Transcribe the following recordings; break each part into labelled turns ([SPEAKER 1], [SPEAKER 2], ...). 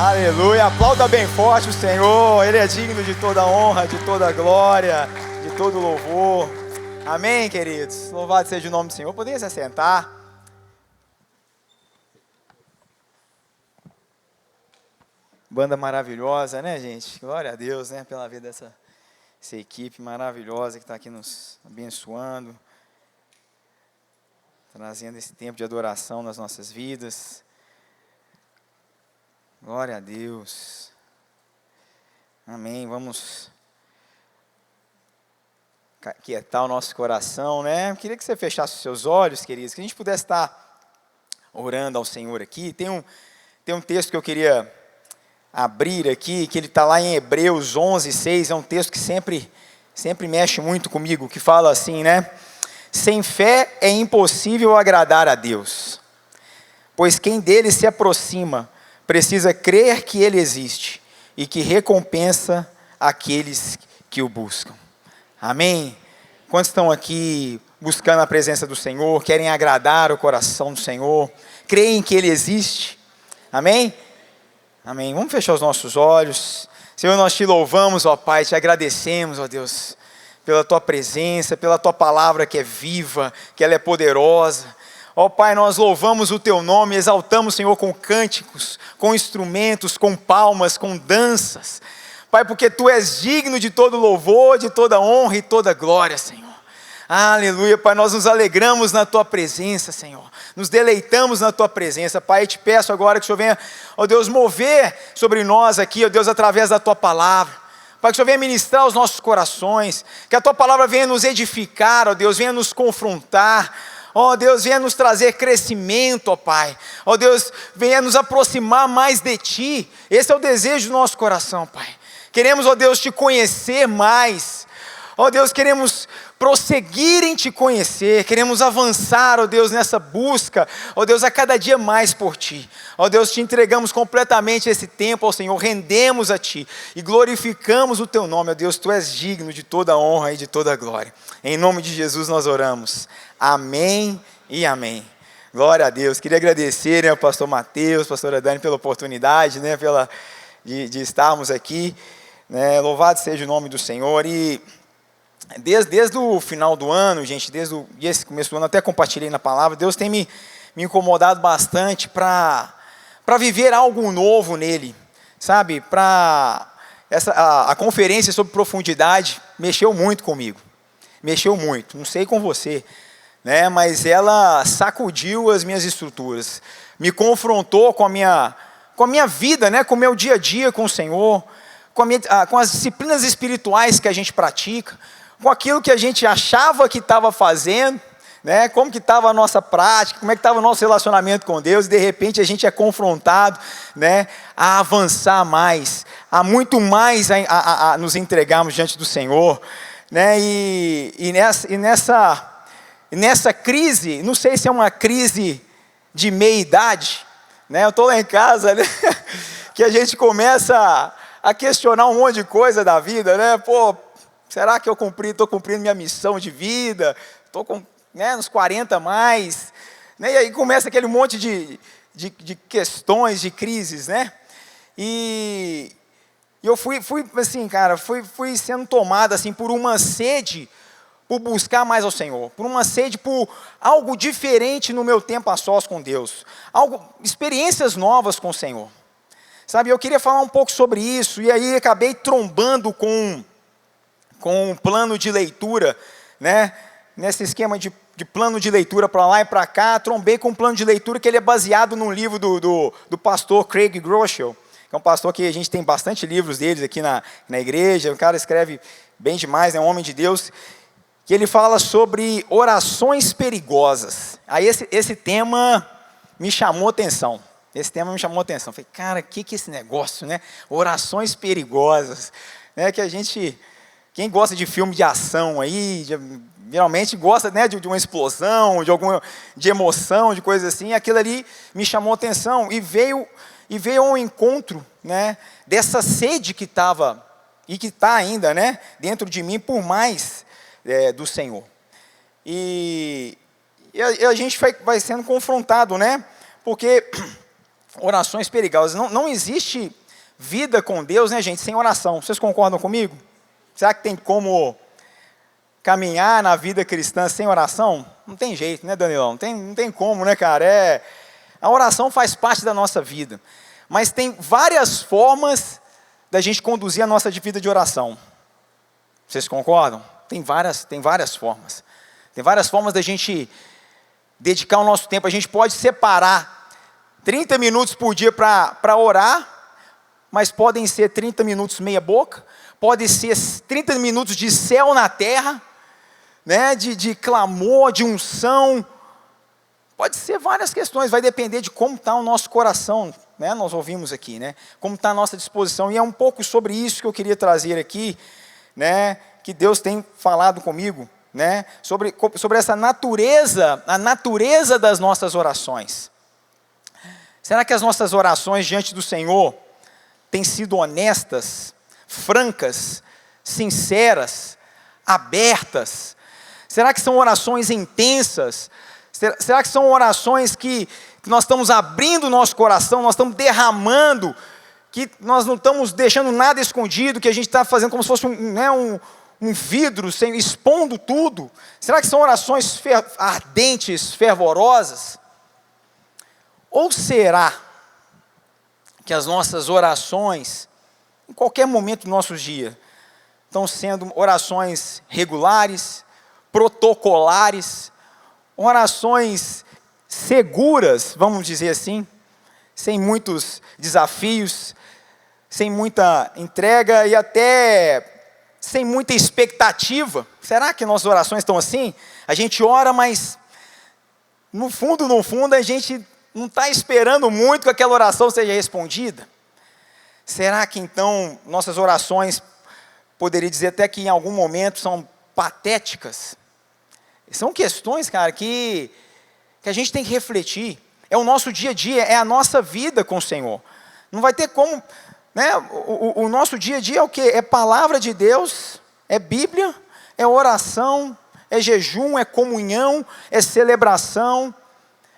[SPEAKER 1] Aleluia, aplauda bem forte o Senhor, Ele é digno de toda honra, de toda glória, de todo louvor. Amém, queridos? Louvado seja o nome do Senhor. Poderia se assentar? Banda maravilhosa, né, gente? Glória a Deus, né, pela vida dessa equipe maravilhosa que está aqui nos abençoando, trazendo esse tempo de adoração nas nossas vidas. Glória a Deus. Amém. Vamos quietar o nosso coração, né? Eu queria que você fechasse os seus olhos, queridos, que a gente pudesse estar orando ao Senhor aqui. Tem um texto que eu queria abrir aqui, que ele está lá em Hebreus 11:6. É um texto que sempre mexe muito comigo, que fala assim, né? Sem fé é impossível agradar a Deus, pois quem dele se aproxima precisa crer que Ele existe e que recompensa aqueles que o buscam. Amém? Quantos estão aqui buscando a presença do Senhor, querem agradar o coração do Senhor, creem que Ele existe? Amém? Amém. Vamos fechar os nossos olhos. Senhor, nós te louvamos, ó Pai, te agradecemos, ó Deus, pela Tua presença, pela Tua palavra que é viva, que ela é poderosa. Ó Pai, nós louvamos o Teu nome, exaltamos, Senhor, com cânticos, com instrumentos, com palmas, com danças. Pai, porque Tu és digno de todo louvor, de toda honra e toda glória, Senhor. Aleluia, Pai, nós nos alegramos na Tua presença, Senhor. Nos deleitamos na Tua presença. Pai, eu te peço agora que o Senhor venha, ó Deus, mover sobre nós aqui, ó Deus, através da Tua palavra. Pai, que o Senhor venha ministrar os nossos corações, que a Tua palavra venha nos edificar, ó Deus, venha nos confrontar. Ó Deus, venha nos trazer crescimento, ó Pai. Ó Deus, venha nos aproximar mais de Ti. Esse é o desejo do nosso coração, Pai. Queremos, ó Deus, Te conhecer mais. Ó Deus, queremos prosseguir em Te conhecer. Queremos avançar, ó Deus, nessa busca. Ó Deus, a cada dia mais por Ti. Ó Deus, Te entregamos completamente esse tempo ao Senhor. Rendemos a Ti e glorificamos o Teu nome. Ó Deus, Tu és digno de toda honra e de toda glória. Em nome de Jesus nós oramos. Amém e amém. Glória a Deus. Queria agradecer, né, ao pastor Mateus, pastora Dani, pela oportunidade, né, de estarmos aqui. Né, louvado seja o nome do Senhor. E desde o final do ano, gente, desde esse começo do ano, até compartilhei na palavra, Deus tem me incomodado bastante para viver algo novo nele, sabe? A conferência sobre profundidade mexeu muito comigo. Mexeu muito, não sei com você, né, mas ela sacudiu as minhas estruturas, me confrontou com a minha vida, né, com o meu dia a dia com o Senhor, com as disciplinas espirituais que a gente pratica, com aquilo que a gente achava que estava fazendo, né, como que estava a nossa prática, como é que estava o nosso relacionamento com Deus, e de repente a gente é confrontado, né, a avançar mais, a muito mais a nos entregarmos diante do Senhor, né, e nessa crise, não sei se é uma crise de meia-idade, né? Eu estou lá em casa, né? Que a gente começa a questionar um monte de coisa da vida, né? Pô, será que estou cumprindo minha missão de vida? Estou com, né, uns 40 a mais, né? E aí começa aquele monte de questões, de crises, né? E eu fui assim, cara, fui sendo tomado assim por uma sede por buscar mais ao Senhor, por uma sede por algo diferente no meu tempo a sós com Deus, experiências novas com o Senhor, sabe? Eu queria falar um pouco sobre isso, e aí acabei trombando com um plano de leitura, né? Nesse esquema de plano de leitura para lá e para cá, trombei com um plano de leitura que ele é baseado num livro do pastor Craig Groeschel, que é um pastor que a gente tem bastante livros deles aqui na igreja. O cara escreve bem demais, é um homem de Deus, que ele fala sobre orações perigosas. Aí esse tema me chamou atenção. Falei, cara, que é esse negócio, né? Orações perigosas, né? Que a gente, quem gosta de filme de ação aí, geralmente gosta, né, de uma explosão, de emoção, de coisa assim. Aquilo ali me chamou atenção e veio ao encontro, né, dessa sede que estava e que está ainda, né, dentro de mim por mais do Senhor. E a gente vai sendo confrontado, né? Porque orações perigosas. Não existe vida com Deus, né, gente, sem oração. Vocês concordam comigo? Será que tem como caminhar na vida cristã sem oração? Não tem jeito, né, Danilão? Não tem como, né, cara? A oração faz parte da nossa vida. Mas tem várias formas da gente conduzir a nossa vida de oração. Vocês concordam? Tem várias formas. Tem várias formas da gente dedicar o nosso tempo. A gente pode separar 30 minutos por dia para orar, mas podem ser 30 minutos meia boca, pode ser 30 minutos de céu na terra, né, de clamor, de unção. Pode ser várias questões, vai depender de como está o nosso coração, né? Nós ouvimos aqui, né? Como está a nossa disposição, e é um pouco sobre isso que eu queria trazer aqui, né? Que Deus tem falado comigo, né? Sobre essa natureza, a natureza das nossas orações. Será que as nossas orações diante do Senhor têm sido honestas, francas, sinceras, abertas? Será que são orações intensas? Será que são orações que nós estamos abrindo o nosso coração, nós estamos derramando, que nós não estamos deixando nada escondido, que a gente está fazendo como se fosse um vidro, expondo tudo? Será que são orações ardentes, fervorosas? Ou será que as nossas orações, em qualquer momento do nosso dia, estão sendo orações regulares, protocolares, orações seguras, vamos dizer assim, sem muitos desafios, sem muita entrega e até sem muita expectativa? Será que nossas orações estão assim? A gente ora, mas no fundo, a gente não está esperando muito que aquela oração seja respondida? Será que então nossas orações, poderia dizer até que em algum momento são patéticas? São questões, cara, que a gente tem que refletir. É o nosso dia a dia, é a nossa vida com o Senhor. Não vai ter como, né? O nosso dia a dia é o quê? É palavra de Deus, é Bíblia, é oração, é jejum, é comunhão, é celebração,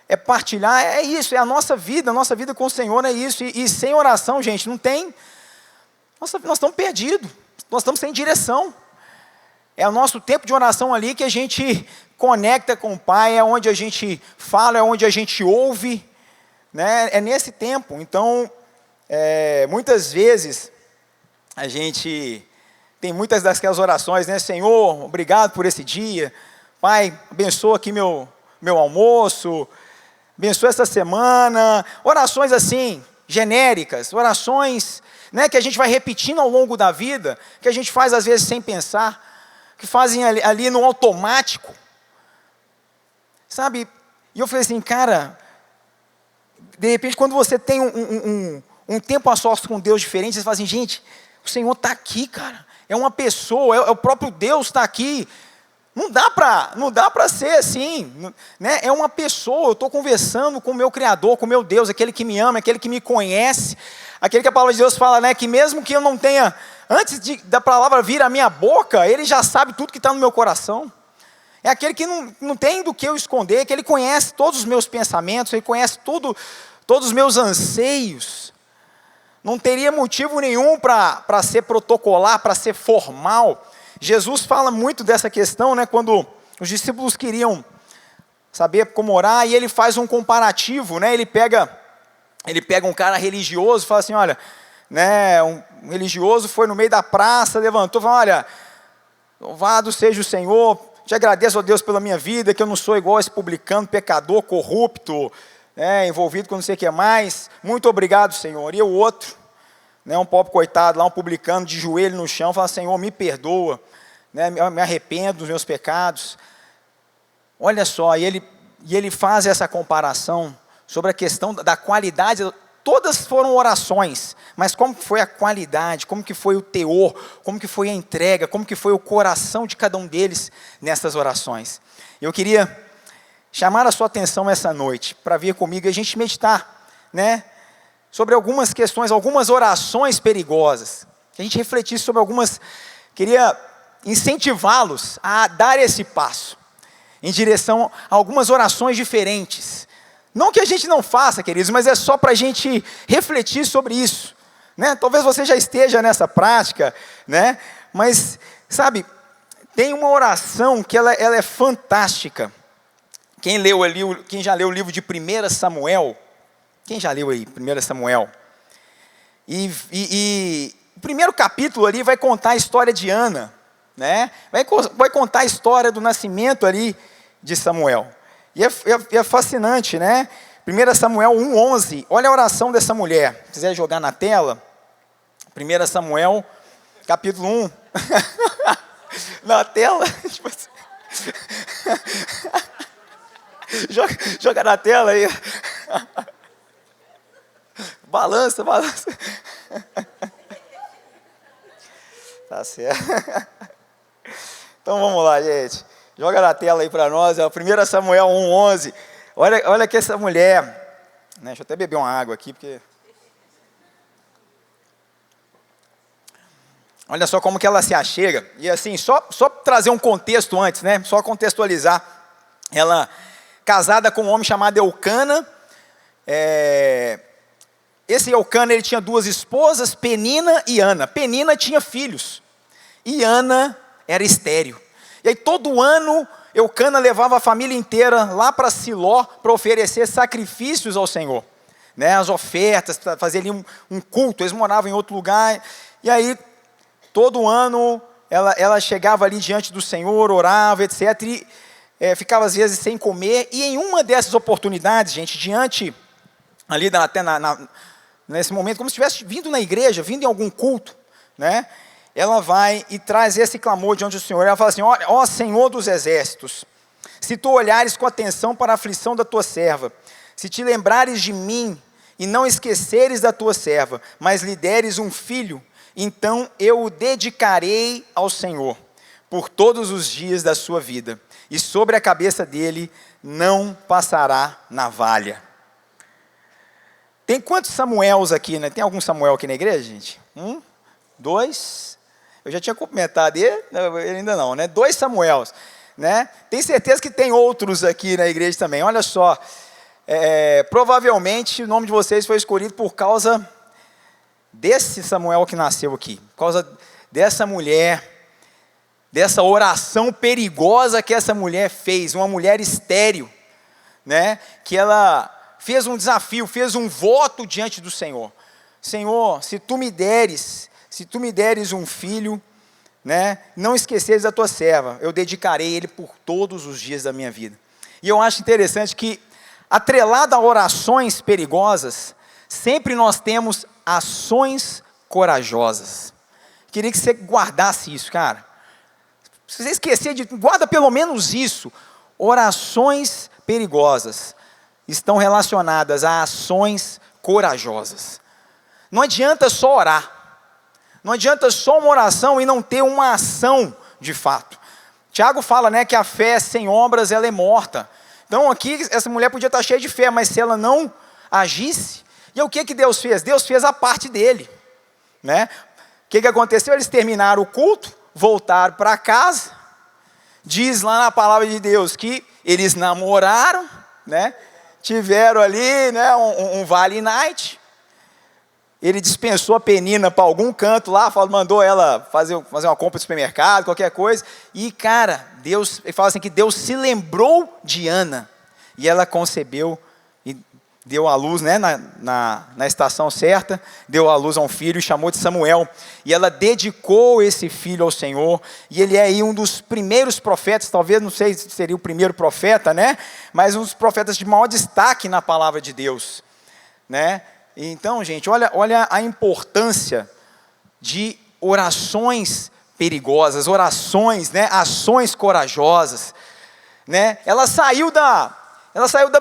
[SPEAKER 1] é partilhar, é isso, é a nossa vida com o Senhor é isso. E sem oração, gente, não tem. Nós estamos perdidos, nós estamos sem direção. É o nosso tempo de oração ali que a gente conecta com o Pai, é onde a gente fala, é onde a gente ouve, né? É nesse tempo. Então, muitas vezes, a gente tem muitas daquelas orações, né? Senhor, obrigado por esse dia. Pai, abençoa aqui meu almoço, abençoa essa semana. Orações assim, genéricas, orações, né, que a gente vai repetindo ao longo da vida, que a gente faz às vezes sem pensar, que fazem ali no automático, sabe? E eu falei assim, cara, de repente quando você tem um tempo a sós com Deus diferente, você fala assim, gente, o Senhor está aqui, cara, é uma pessoa, é o próprio Deus está aqui. Não dá para ser assim, né? É uma pessoa, eu estou conversando com o meu Criador, com o meu Deus, aquele que me ama, aquele que me conhece, aquele que a palavra de Deus fala, né? Que mesmo que eu não tenha, antes da palavra vir à minha boca, Ele já sabe tudo que está no meu coração. É aquele que não tem do que eu esconder, que Ele conhece todos os meus pensamentos, Ele conhece todos os meus anseios. Não teria motivo nenhum para ser protocolar, para ser formal. Jesus fala muito dessa questão, né, quando os discípulos queriam saber como orar, e ele faz um comparativo, né, ele pega um cara religioso e fala assim, olha, né, um religioso foi no meio da praça, levantou e falou, olha, louvado seja o Senhor, te agradeço a Deus pela minha vida, que eu não sou igual a esse publicano, pecador, corrupto, né, envolvido com não sei o que mais, muito obrigado, Senhor. E o outro, né, um pobre coitado lá, um publicano de joelho no chão, fala, Senhor, me perdoa, né, me arrependo dos meus pecados. Olha só, e ele faz essa comparação sobre a questão da qualidade. Todas foram orações, mas como foi a qualidade, como que foi o teor, como que foi a entrega, como que foi o coração de cada um deles nessas orações. Eu queria chamar a sua atenção essa noite, para vir comigo e a gente meditar, né, sobre algumas questões, algumas orações perigosas, que a gente refletisse sobre algumas, queria incentivá-los a dar esse passo, em direção a algumas orações diferentes, Não que a gente não faça, queridos, mas é só para a gente refletir sobre isso, né? Talvez você já esteja nessa prática, né? Mas, sabe, tem uma oração que ela é fantástica. Quem já leu o livro de 1 Samuel? Quem já leu aí, 1 Samuel? E o primeiro capítulo ali vai contar a história de Ana, né? Vai contar a história do nascimento ali de Samuel. E é fascinante, né? 1 Samuel 1:11, olha a oração dessa mulher. Se quiser jogar na tela, 1 Samuel, capítulo 1. Na tela, tipo assim. Joga na tela aí. Balança. Tá certo. Então vamos lá, gente. Joga na tela aí para nós. 1 Samuel 1:11. Olha que essa mulher. Né, deixa eu até beber uma água aqui, porque. Olha só como que ela se achega. E assim, só trazer um contexto antes, né? Só contextualizar. Ela, casada com um homem chamado Eucana. Esse Eucana, ele tinha 2 esposas, Penina e Ana. Penina tinha filhos. E Ana era estéril. E aí todo ano, Eucana levava a família inteira lá para Siló para oferecer sacrifícios ao Senhor. Né? As ofertas, para fazer ali um culto. Eles moravam em outro lugar. E aí, todo ano, ela chegava ali diante do Senhor, orava, etc. E ficava às vezes sem comer. E em uma dessas oportunidades, gente, diante, ali até nesse momento, como se estivesse vindo na igreja, vindo em algum culto, né? Ela vai e traz esse clamor diante do Senhor. Ela fala assim: ó Senhor dos exércitos, se tu olhares com atenção para a aflição da tua serva, se te lembrares de mim e não esqueceres da tua serva, mas lhe deres um filho, então eu o dedicarei ao Senhor por todos os dias da sua vida, e sobre a cabeça dele não passará navalha. Tem quantos Samuels aqui, né? Tem algum Samuel aqui na igreja, gente? 1, 2... Eu já tinha cumprimentado ele ainda não, né? 2 Samuels, né? Tem certeza que tem outros aqui na igreja também. Olha só, provavelmente o nome de vocês foi escolhido por causa desse Samuel que nasceu aqui, por causa dessa mulher, dessa oração perigosa que essa mulher fez, uma mulher estéril, né? Que ela fez um desafio, fez um voto diante do Senhor. Senhor, se tu me deres um filho, né, não esqueceres da tua serva, eu dedicarei ele por todos os dias da minha vida. E eu acho interessante que, atrelado a orações perigosas, sempre nós temos ações corajosas. Queria que você guardasse isso, cara. Se você esquecer guarda pelo menos isso. Orações perigosas estão relacionadas a ações corajosas. Não adianta só orar. Não adianta só uma oração e não ter uma ação de fato. Tiago fala, né, que a fé sem obras ela é morta. Então aqui essa mulher podia estar cheia de fé, mas se ela não agisse, e o que Deus fez? Deus fez a parte dele, né? O que aconteceu? Eles terminaram o culto, voltaram para casa. Diz lá na palavra de Deus que eles namoraram, né? Tiveram ali, né, um vale night. Ele dispensou a Penina para algum canto lá, mandou ela fazer uma compra de supermercado, qualquer coisa. E, cara, ele fala assim que Deus se lembrou de Ana. E ela concebeu e deu à luz, né, na estação certa, deu à luz a um filho e chamou de Samuel. E ela dedicou esse filho ao Senhor. E ele é aí um dos primeiros profetas, talvez, não sei se seria o primeiro profeta, né? Mas um dos profetas de maior destaque na palavra de Deus, né? Então, gente, olha a importância de orações perigosas, orações, né, ações corajosas, né? Ela saiu da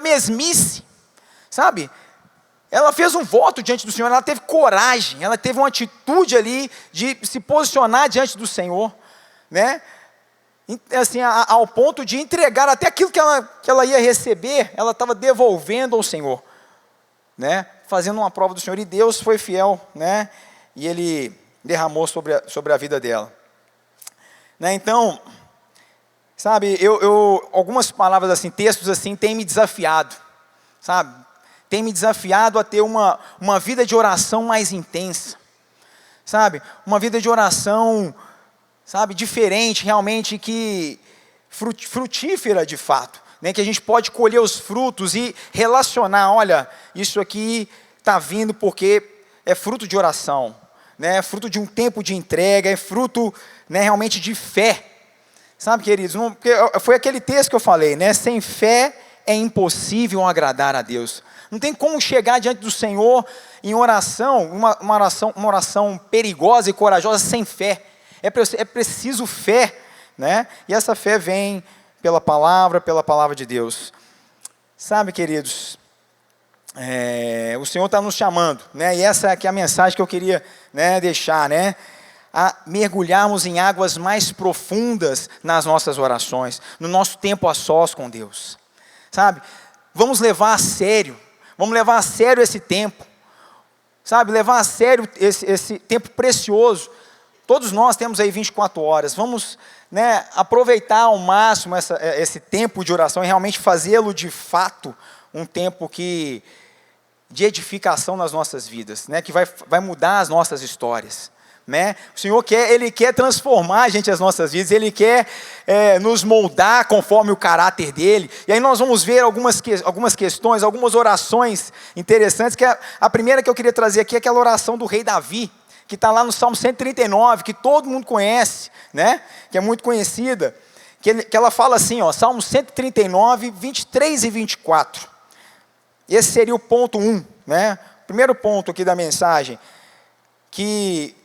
[SPEAKER 1] mesmice, sabe? Ela fez um voto diante do Senhor, ela teve coragem, ela teve uma atitude ali de se posicionar diante do Senhor, né? Assim, ao ponto de entregar até aquilo que ela ia receber, ela estava devolvendo ao Senhor, né? Fazendo uma prova do Senhor, e Deus foi fiel, né? E Ele derramou sobre a vida dela, né? Então, sabe, algumas palavras assim, textos assim, têm me desafiado, sabe? Tem me desafiado a ter uma vida de oração mais intensa, sabe? Uma vida de oração, sabe, diferente, realmente, que frutífera de fato, né? Que a gente pode colher os frutos e relacionar, olha, isso aqui está vindo porque é fruto de oração, né? É fruto de um tempo de entrega, é fruto, né, realmente de fé. Sabe, queridos, porque foi aquele texto que eu falei, né? Sem fé é impossível agradar a Deus. Não tem como chegar diante do Senhor em oração, uma oração perigosa e corajosa sem fé. É preciso fé, né? E essa fé vem pela palavra de Deus. Sabe, queridos, o Senhor está nos chamando, né? E essa aqui é a mensagem que eu queria, né, deixar, né? A mergulharmos em águas mais profundas nas nossas orações, no nosso tempo a sós com Deus, sabe? Vamos levar a sério esse tempo, sabe? Levar a sério esse tempo precioso. Todos nós temos aí 24 horas, vamos, né, aproveitar ao máximo esse tempo de oração e realmente fazê-lo de fato um tempo de edificação nas nossas vidas, né? Que vai mudar as nossas histórias. Né? O Senhor Ele quer transformar as nossas vidas, Ele quer nos moldar conforme o caráter dEle. E aí nós vamos ver algumas questões, algumas orações interessantes, que a primeira que eu queria trazer aqui é aquela oração do rei Davi, que está lá no Salmo 139, que todo mundo conhece, né? Que é muito conhecida, que ela fala assim, ó, Salmo 139, 23 e 24. Esse seria o ponto 1, né? Primeiro ponto aqui da mensagem, que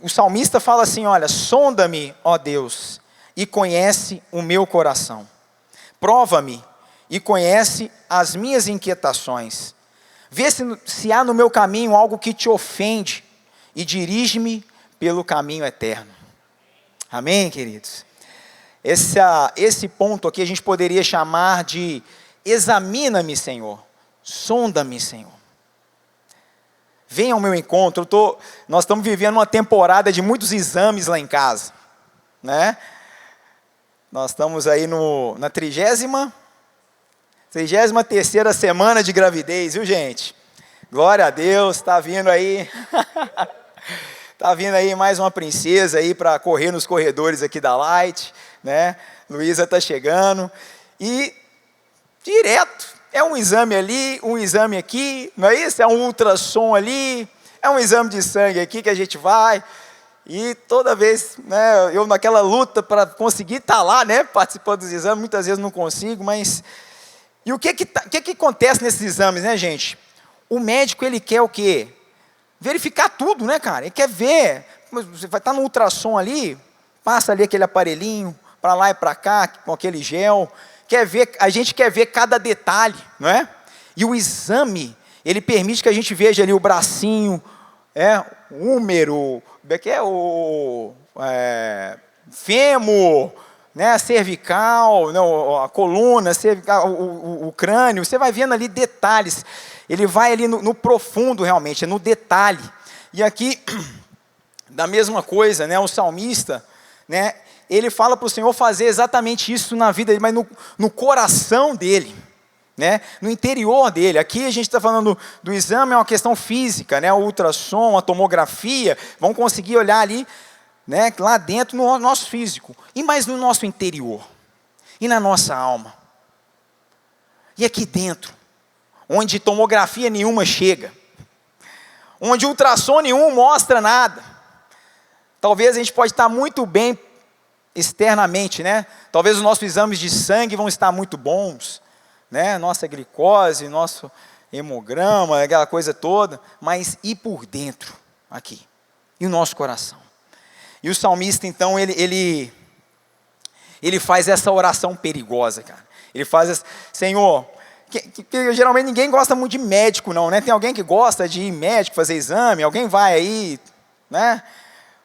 [SPEAKER 1] o salmista fala assim, olha, sonda-me, ó Deus, e conhece o meu coração. Prova-me e conhece as minhas inquietações. Vê se há no meu caminho algo que te ofende e dirige-me pelo caminho eterno. Amém, queridos? Esse ponto aqui a gente poderia chamar de examina-me, Senhor, sonda-me, Senhor. Venha ao meu encontro. Nós estamos vivendo uma temporada de muitos exames lá em casa, né? Nós estamos aí na 33ª semana de gravidez, viu, gente? Glória a Deus, está vindo aí, está vindo aí mais uma princesa aí para correr nos corredores aqui da Light, né? Luísa está chegando e direto. É um exame ali, um exame aqui, não é isso? É um ultrassom ali, é um exame de sangue aqui que a gente vai. E toda vez, né, eu naquela luta para conseguir estar lá, né, participando dos exames, muitas vezes não consigo, mas... E o que acontece nesses exames, né, gente? O médico, ele quer o quê? Verificar tudo, né, cara? Ele quer ver, você vai estar no ultrassom ali, passa ali aquele aparelhinho, para lá e para cá, com aquele gel... A gente quer ver cada detalhe, não é? E o exame, ele permite que a gente veja ali o bracinho, o úmero, fêmur, né, a cervical, não, a coluna, o crânio, você vai vendo ali detalhes, ele vai ali no profundo realmente, é no detalhe. E aqui, da mesma coisa, né, o salmista, né, ele fala para o Senhor fazer exatamente isso na vida dele, mas no coração dele, né? No interior dele. Aqui a gente está falando do exame, é uma questão física, né? O ultrassom, a tomografia, vão conseguir olhar ali, né, lá dentro no nosso físico, e mais no nosso interior, e na nossa alma. E aqui dentro, onde tomografia nenhuma chega, onde ultrassom nenhum mostra nada. Talvez a gente pode estar muito bem externamente, né? Talvez os nossos exames de sangue vão estar muito bons, né? Nossa glicose, nosso hemograma, aquela coisa toda, mas e por dentro, aqui? E o nosso coração? E o salmista, então, ele faz essa oração perigosa, cara. Ele faz, Senhor, que geralmente ninguém gosta muito de médico, não, né? Tem alguém que gosta de ir médico, fazer exame, alguém vai aí, né?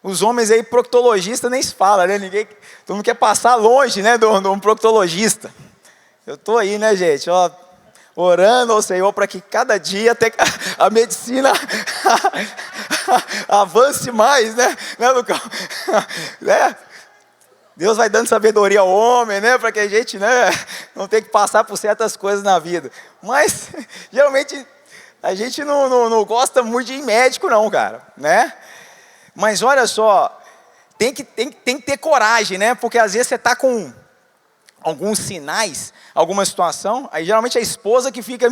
[SPEAKER 1] Os homens aí, proctologista, nem se fala, né? Todo mundo quer passar longe, né, de um proctologista. Eu estou aí, né, gente, ó, orando ao Senhor para que cada dia até a medicina avance mais, né, né? Deus vai dando sabedoria ao homem, né, para que a gente, né, não ter que passar por certas coisas na vida. Mas, geralmente, a gente não gosta muito de ir em médico não, cara, né? Mas olha só, tem que ter coragem, né? Porque às vezes você está com alguns sinais, alguma situação, aí geralmente é a esposa que fica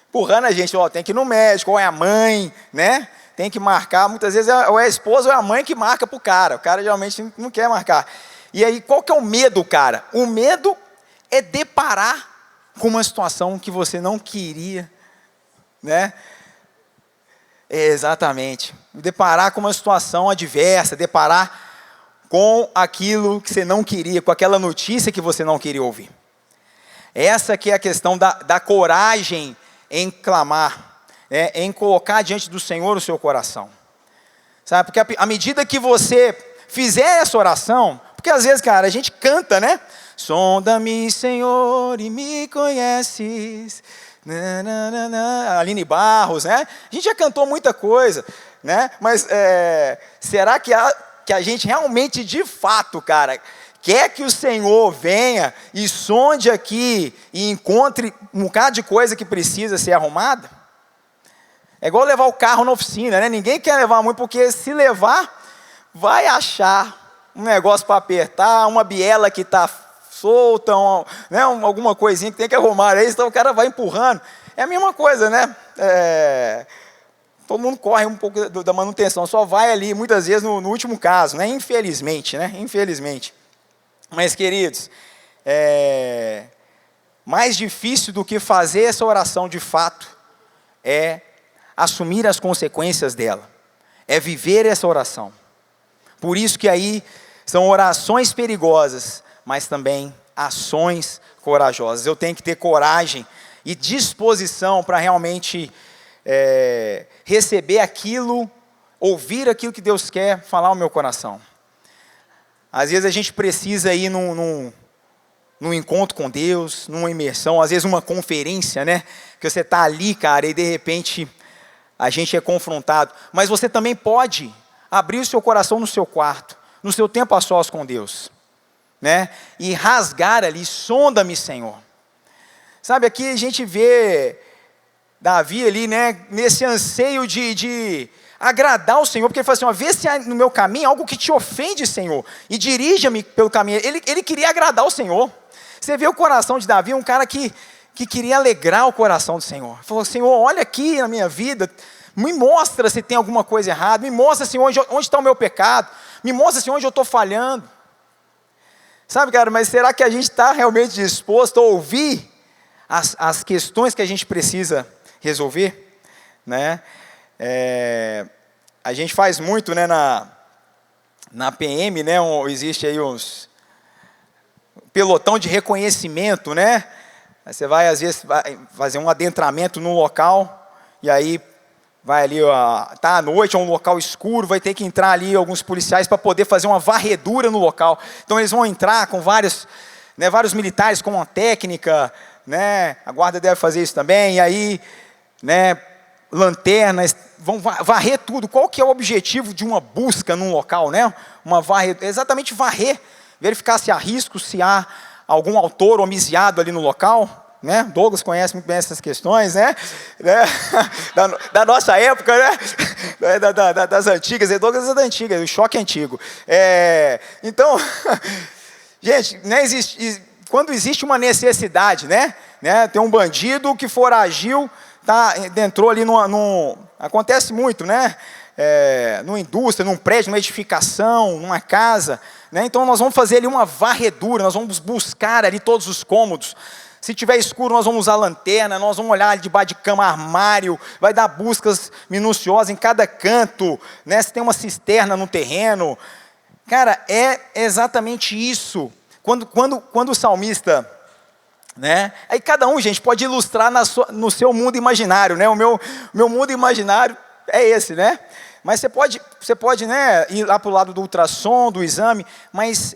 [SPEAKER 1] empurrando a gente, ó, tem que ir no médico, ou é a mãe, né? Tem que marcar, muitas vezes ou é a esposa ou é a mãe que marca pro cara. O cara geralmente não quer marcar. E aí, qual que é o medo, cara? O medo é deparar com uma situação que você não queria, né? Exatamente. Deparar com uma situação adversa, deparar com aquilo que você não queria, com aquela notícia que você não queria ouvir. Essa que é a questão da coragem em clamar, em colocar diante do Senhor o seu coração. Sabe? Porque à medida que você fizer essa oração, porque às vezes, cara, a gente canta, né? Sonda-me, Senhor, e me conheces. Aline Barros, né? A gente já cantou muita coisa, né? Mas será que a gente realmente, de fato, cara, quer que o Senhor venha e sonde aqui e encontre um bocado de coisa que precisa ser arrumada? É igual levar o carro na oficina, né? Ninguém quer levar muito, porque se levar, vai achar um negócio para apertar, uma biela que está solta, né? Alguma coisinha que tem que arrumar, aí então o cara vai empurrando. É a mesma coisa, né? Todo mundo corre um pouco da manutenção, só vai ali, muitas vezes, no último caso, né? Infelizmente, né? Infelizmente. Mas, queridos, mais difícil do que fazer essa oração de fato é assumir as consequências dela, é viver essa oração. Por isso que aí são orações perigosas, mas também ações corajosas. Eu tenho que ter coragem e disposição para realmente receber aquilo, ouvir aquilo que Deus quer falar ao meu coração. Às vezes a gente precisa ir num encontro com Deus, numa imersão, às vezes uma conferência, né? Que você está ali, cara, e de repente a gente é confrontado. Mas você também pode abrir o seu coração no seu quarto, no seu tempo a sós com Deus, né? E rasgar ali, sonda-me, Senhor. Sabe, aqui a gente vê Davi ali, né? Nesse anseio de agradar o Senhor, porque ele fala assim, ó, vê se há no meu caminho algo que te ofende, Senhor, e dirija-me pelo caminho. Ele queria agradar o Senhor. Você vê o coração de Davi, um cara que queria alegrar o coração do Senhor. Ele falou, Senhor, olha aqui na minha vida, me mostra se tem alguma coisa errada, me mostra, Senhor, onde está o meu pecado, me mostra, Senhor, onde eu estou falhando. Sabe, cara, mas será que a gente está realmente disposto a ouvir as questões que a gente precisa resolver, né? A gente faz muito, né, na PM, né, existe aí uns pelotão de reconhecimento, né? Você vai, às vezes, fazer um adentramento no local, e aí vai ali, tá à noite, é um local escuro, vai ter que entrar ali alguns policiais para poder fazer uma varredura no local. Então eles vão entrar com vários militares com uma técnica, né? A guarda deve fazer isso também, e aí, né, lanternas, vão varrer tudo. Qual que é o objetivo de uma busca num local, né? Exatamente varrer, verificar se há risco, se há algum autor homiciado ali no local, né? Douglas conhece muito bem essas questões, né? Da nossa época, né? Das antigas, Douglas é da antiga, o choque é antigo. Então, gente, né, quando existe uma necessidade, né? Tem um bandido que foragiu, entrou ali acontece muito, né? Numa indústria, num prédio, numa edificação, numa casa, né? Então nós vamos fazer ali uma varredura, nós vamos buscar ali todos os cômodos. Se tiver escuro, nós vamos usar lanterna, nós vamos olhar debaixo de cama, armário, vai dar buscas minuciosas em cada canto, né? Se tem uma cisterna no terreno. Cara, é exatamente isso. Quando o salmista, né? Aí cada um, gente, pode ilustrar no seu mundo imaginário, né? O meu mundo imaginário é esse, né? Mas você pode, né, ir lá para o lado do ultrassom, do exame, mas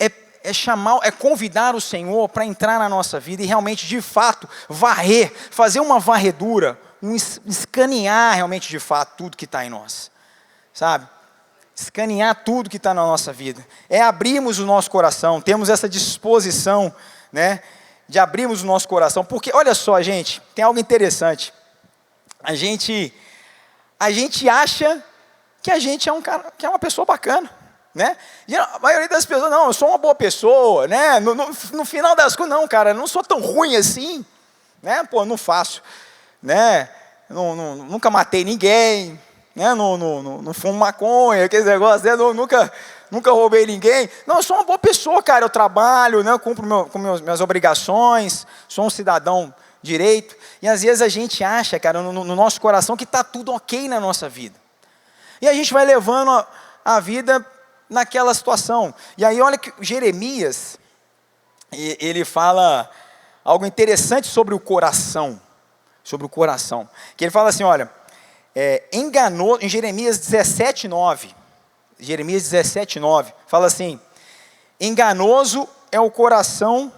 [SPEAKER 1] é convidar o Senhor para entrar na nossa vida e realmente, de fato, varrer, fazer uma varredura, escanear realmente, de fato, tudo que está em nós, sabe? Escanear tudo que está na nossa vida. Abrirmos o nosso coração, temos essa disposição, né, de abrirmos o nosso coração, porque olha só, gente, tem algo interessante. A gente acha que a gente é um cara, que é uma pessoa bacana, né? E a maioria das pessoas, não, eu sou uma boa pessoa, né? No final das contas, não, cara, eu não sou tão ruim assim, né? Pô, não faço, né? Nunca matei ninguém, né? Não fumo maconha, aqueles negócios, né? Nunca roubei ninguém. Não, eu sou uma boa pessoa, cara, eu trabalho, né? Eu cumpro com minhas obrigações, sou um cidadão direito. E às vezes a gente acha, cara, no nosso coração que está tudo ok na nossa vida. E a gente vai levando a vida naquela situação. E aí olha que Jeremias, ele fala algo interessante sobre o coração. Sobre o coração. Que ele fala assim, olha, enganou, em Jeremias 17:9. Jeremias 17:9. Fala assim, enganoso é o coração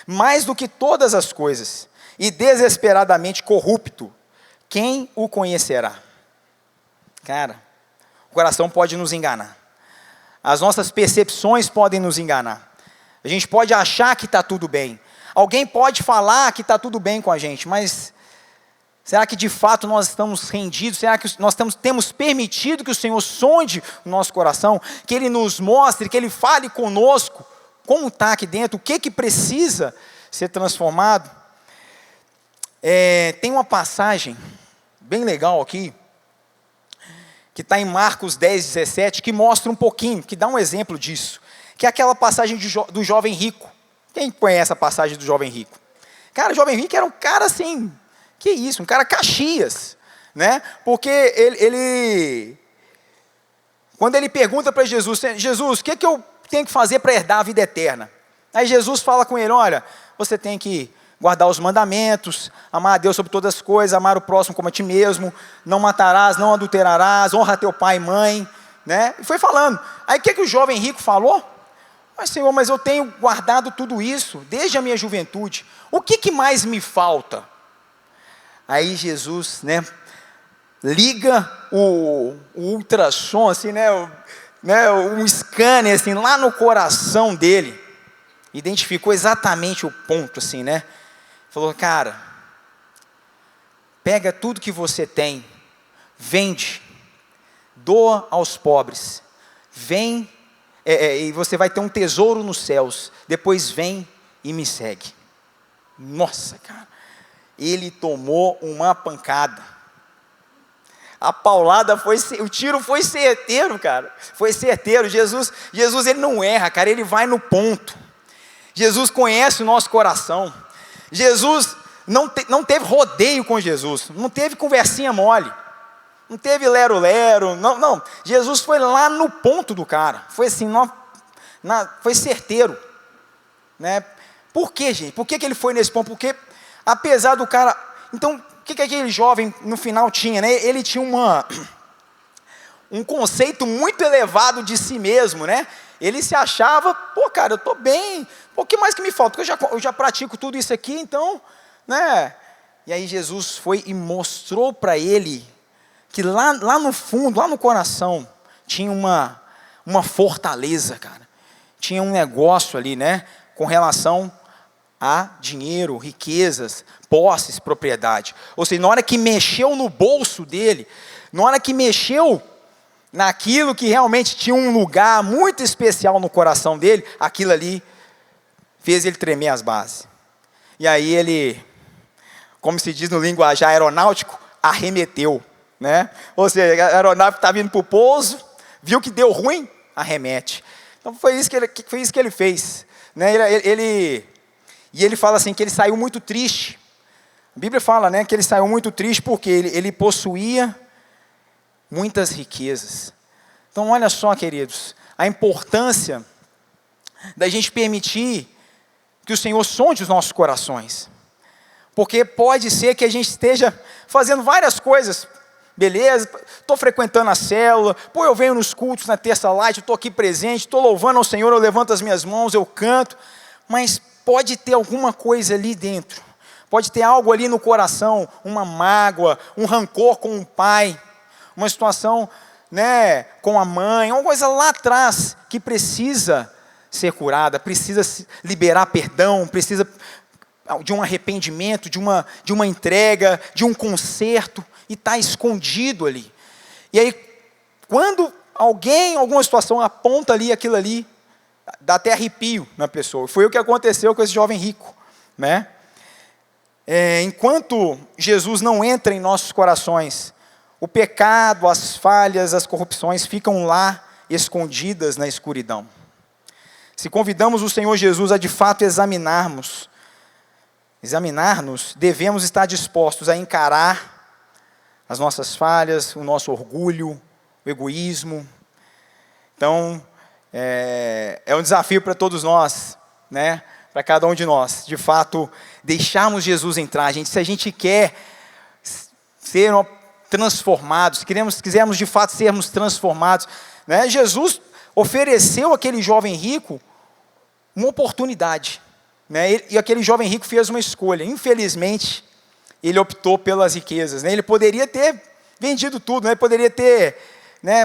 [SPEAKER 1] mais do que todas as coisas, e desesperadamente corrupto, quem o conhecerá? Cara, o coração pode nos enganar. As nossas percepções podem nos enganar. A gente pode achar que está tudo bem. Alguém pode falar que está tudo bem com a gente, mas será que de fato nós estamos rendidos? Será que nós temos permitido que o Senhor sonde o nosso coração? Que Ele nos mostre, que Ele fale conosco, como está aqui dentro, o que precisa ser transformado? Tem uma passagem bem legal aqui, que está em Marcos 10:17, que mostra um pouquinho, que dá um exemplo disso, que é aquela passagem do jovem rico. Quem conhece a passagem do jovem rico? Cara, o jovem rico era um cara assim, que isso, um cara Caxias, né? Porque quando ele pergunta para Jesus, Jesus, o que eu tenho que fazer para herdar a vida eterna? Aí Jesus fala com ele, olha, você tem que guardar os mandamentos, amar a Deus sobre todas as coisas, amar o próximo como a ti mesmo, não matarás, não adulterarás, honra teu pai e mãe, né? E foi falando. Aí o que o jovem rico falou? Mas Senhor, mas eu tenho guardado tudo isso desde a minha juventude. O que mais me falta? Aí Jesus, né, liga o ultrassom, assim, um scanner assim, lá no coração dele. Identificou exatamente o ponto, assim, né? Falou, cara, pega tudo que você tem, vende, doa aos pobres, vem, e você vai ter um tesouro nos céus, depois vem e me segue. Nossa, cara, ele tomou uma pancada, a paulada o tiro foi certeiro, cara, foi certeiro. Jesus ele não erra, cara, ele vai no ponto. Jesus conhece o nosso coração. Jesus não teve rodeio com Jesus, não teve conversinha mole, não teve lero-lero, não. Jesus foi lá no ponto do cara, foi assim, foi certeiro, né? Por quê, gente? Por que ele foi nesse ponto? Porque apesar do cara, então, o que aquele jovem no final tinha, né? Ele tinha um conceito muito elevado de si mesmo, né? Ele se achava, pô, cara, eu estou bem, pô, o que mais que me falta? Porque eu já pratico tudo isso aqui, então, né? E aí Jesus foi e mostrou para ele que lá no fundo, lá no coração, tinha uma fortaleza, cara. Tinha um negócio ali, né? Com relação a dinheiro, riquezas, posses, propriedade. Ou seja, na hora que mexeu no bolso dele, na hora que mexeu naquilo que realmente tinha um lugar muito especial no coração dele, aquilo ali fez ele tremer as bases. E aí ele, como se diz no linguajar aeronáutico, arremeteu, né? Ou seja, a aeronave está vindo para o pouso, viu que deu ruim, arremete. Então foi isso que ele fez, né? E ele fala assim que ele saiu muito triste. A Bíblia fala, né, que ele saiu muito triste porque ele possuía muitas riquezas. Então olha só, queridos, a importância da gente permitir que o Senhor sonde os nossos corações. Porque pode ser que a gente esteja fazendo várias coisas, beleza, estou frequentando a célula, pô, eu venho nos cultos na terça light, estou aqui presente, estou louvando ao Senhor, eu levanto as minhas mãos, eu canto, mas pode ter alguma coisa ali dentro, pode ter algo ali no coração, uma mágoa, um rancor com o pai, uma situação, né, com a mãe, uma coisa lá atrás que precisa ser curada, precisa liberar perdão, precisa de um arrependimento, de uma entrega, de um conserto, e está escondido ali. E aí, quando alguma situação aponta ali aquilo ali, dá até arrepio na pessoa. Foi o que aconteceu com esse jovem rico, né? Enquanto Jesus não entra em nossos corações, o pecado, as falhas, as corrupções ficam lá escondidas na escuridão. Se convidamos o Senhor Jesus a de fato examinar-nos, devemos estar dispostos a encarar as nossas falhas, o nosso orgulho, o egoísmo. Então, é um desafio para todos nós, né? Para cada um de nós, de fato, deixarmos Jesus entrar. Se a gente quer ser transformados, quisermos de fato sermos transformados, né? Jesus ofereceu àquele jovem rico uma oportunidade, né? E aquele jovem rico fez uma escolha. Infelizmente, ele optou pelas riquezas, né? Ele poderia ter vendido tudo, né? Ele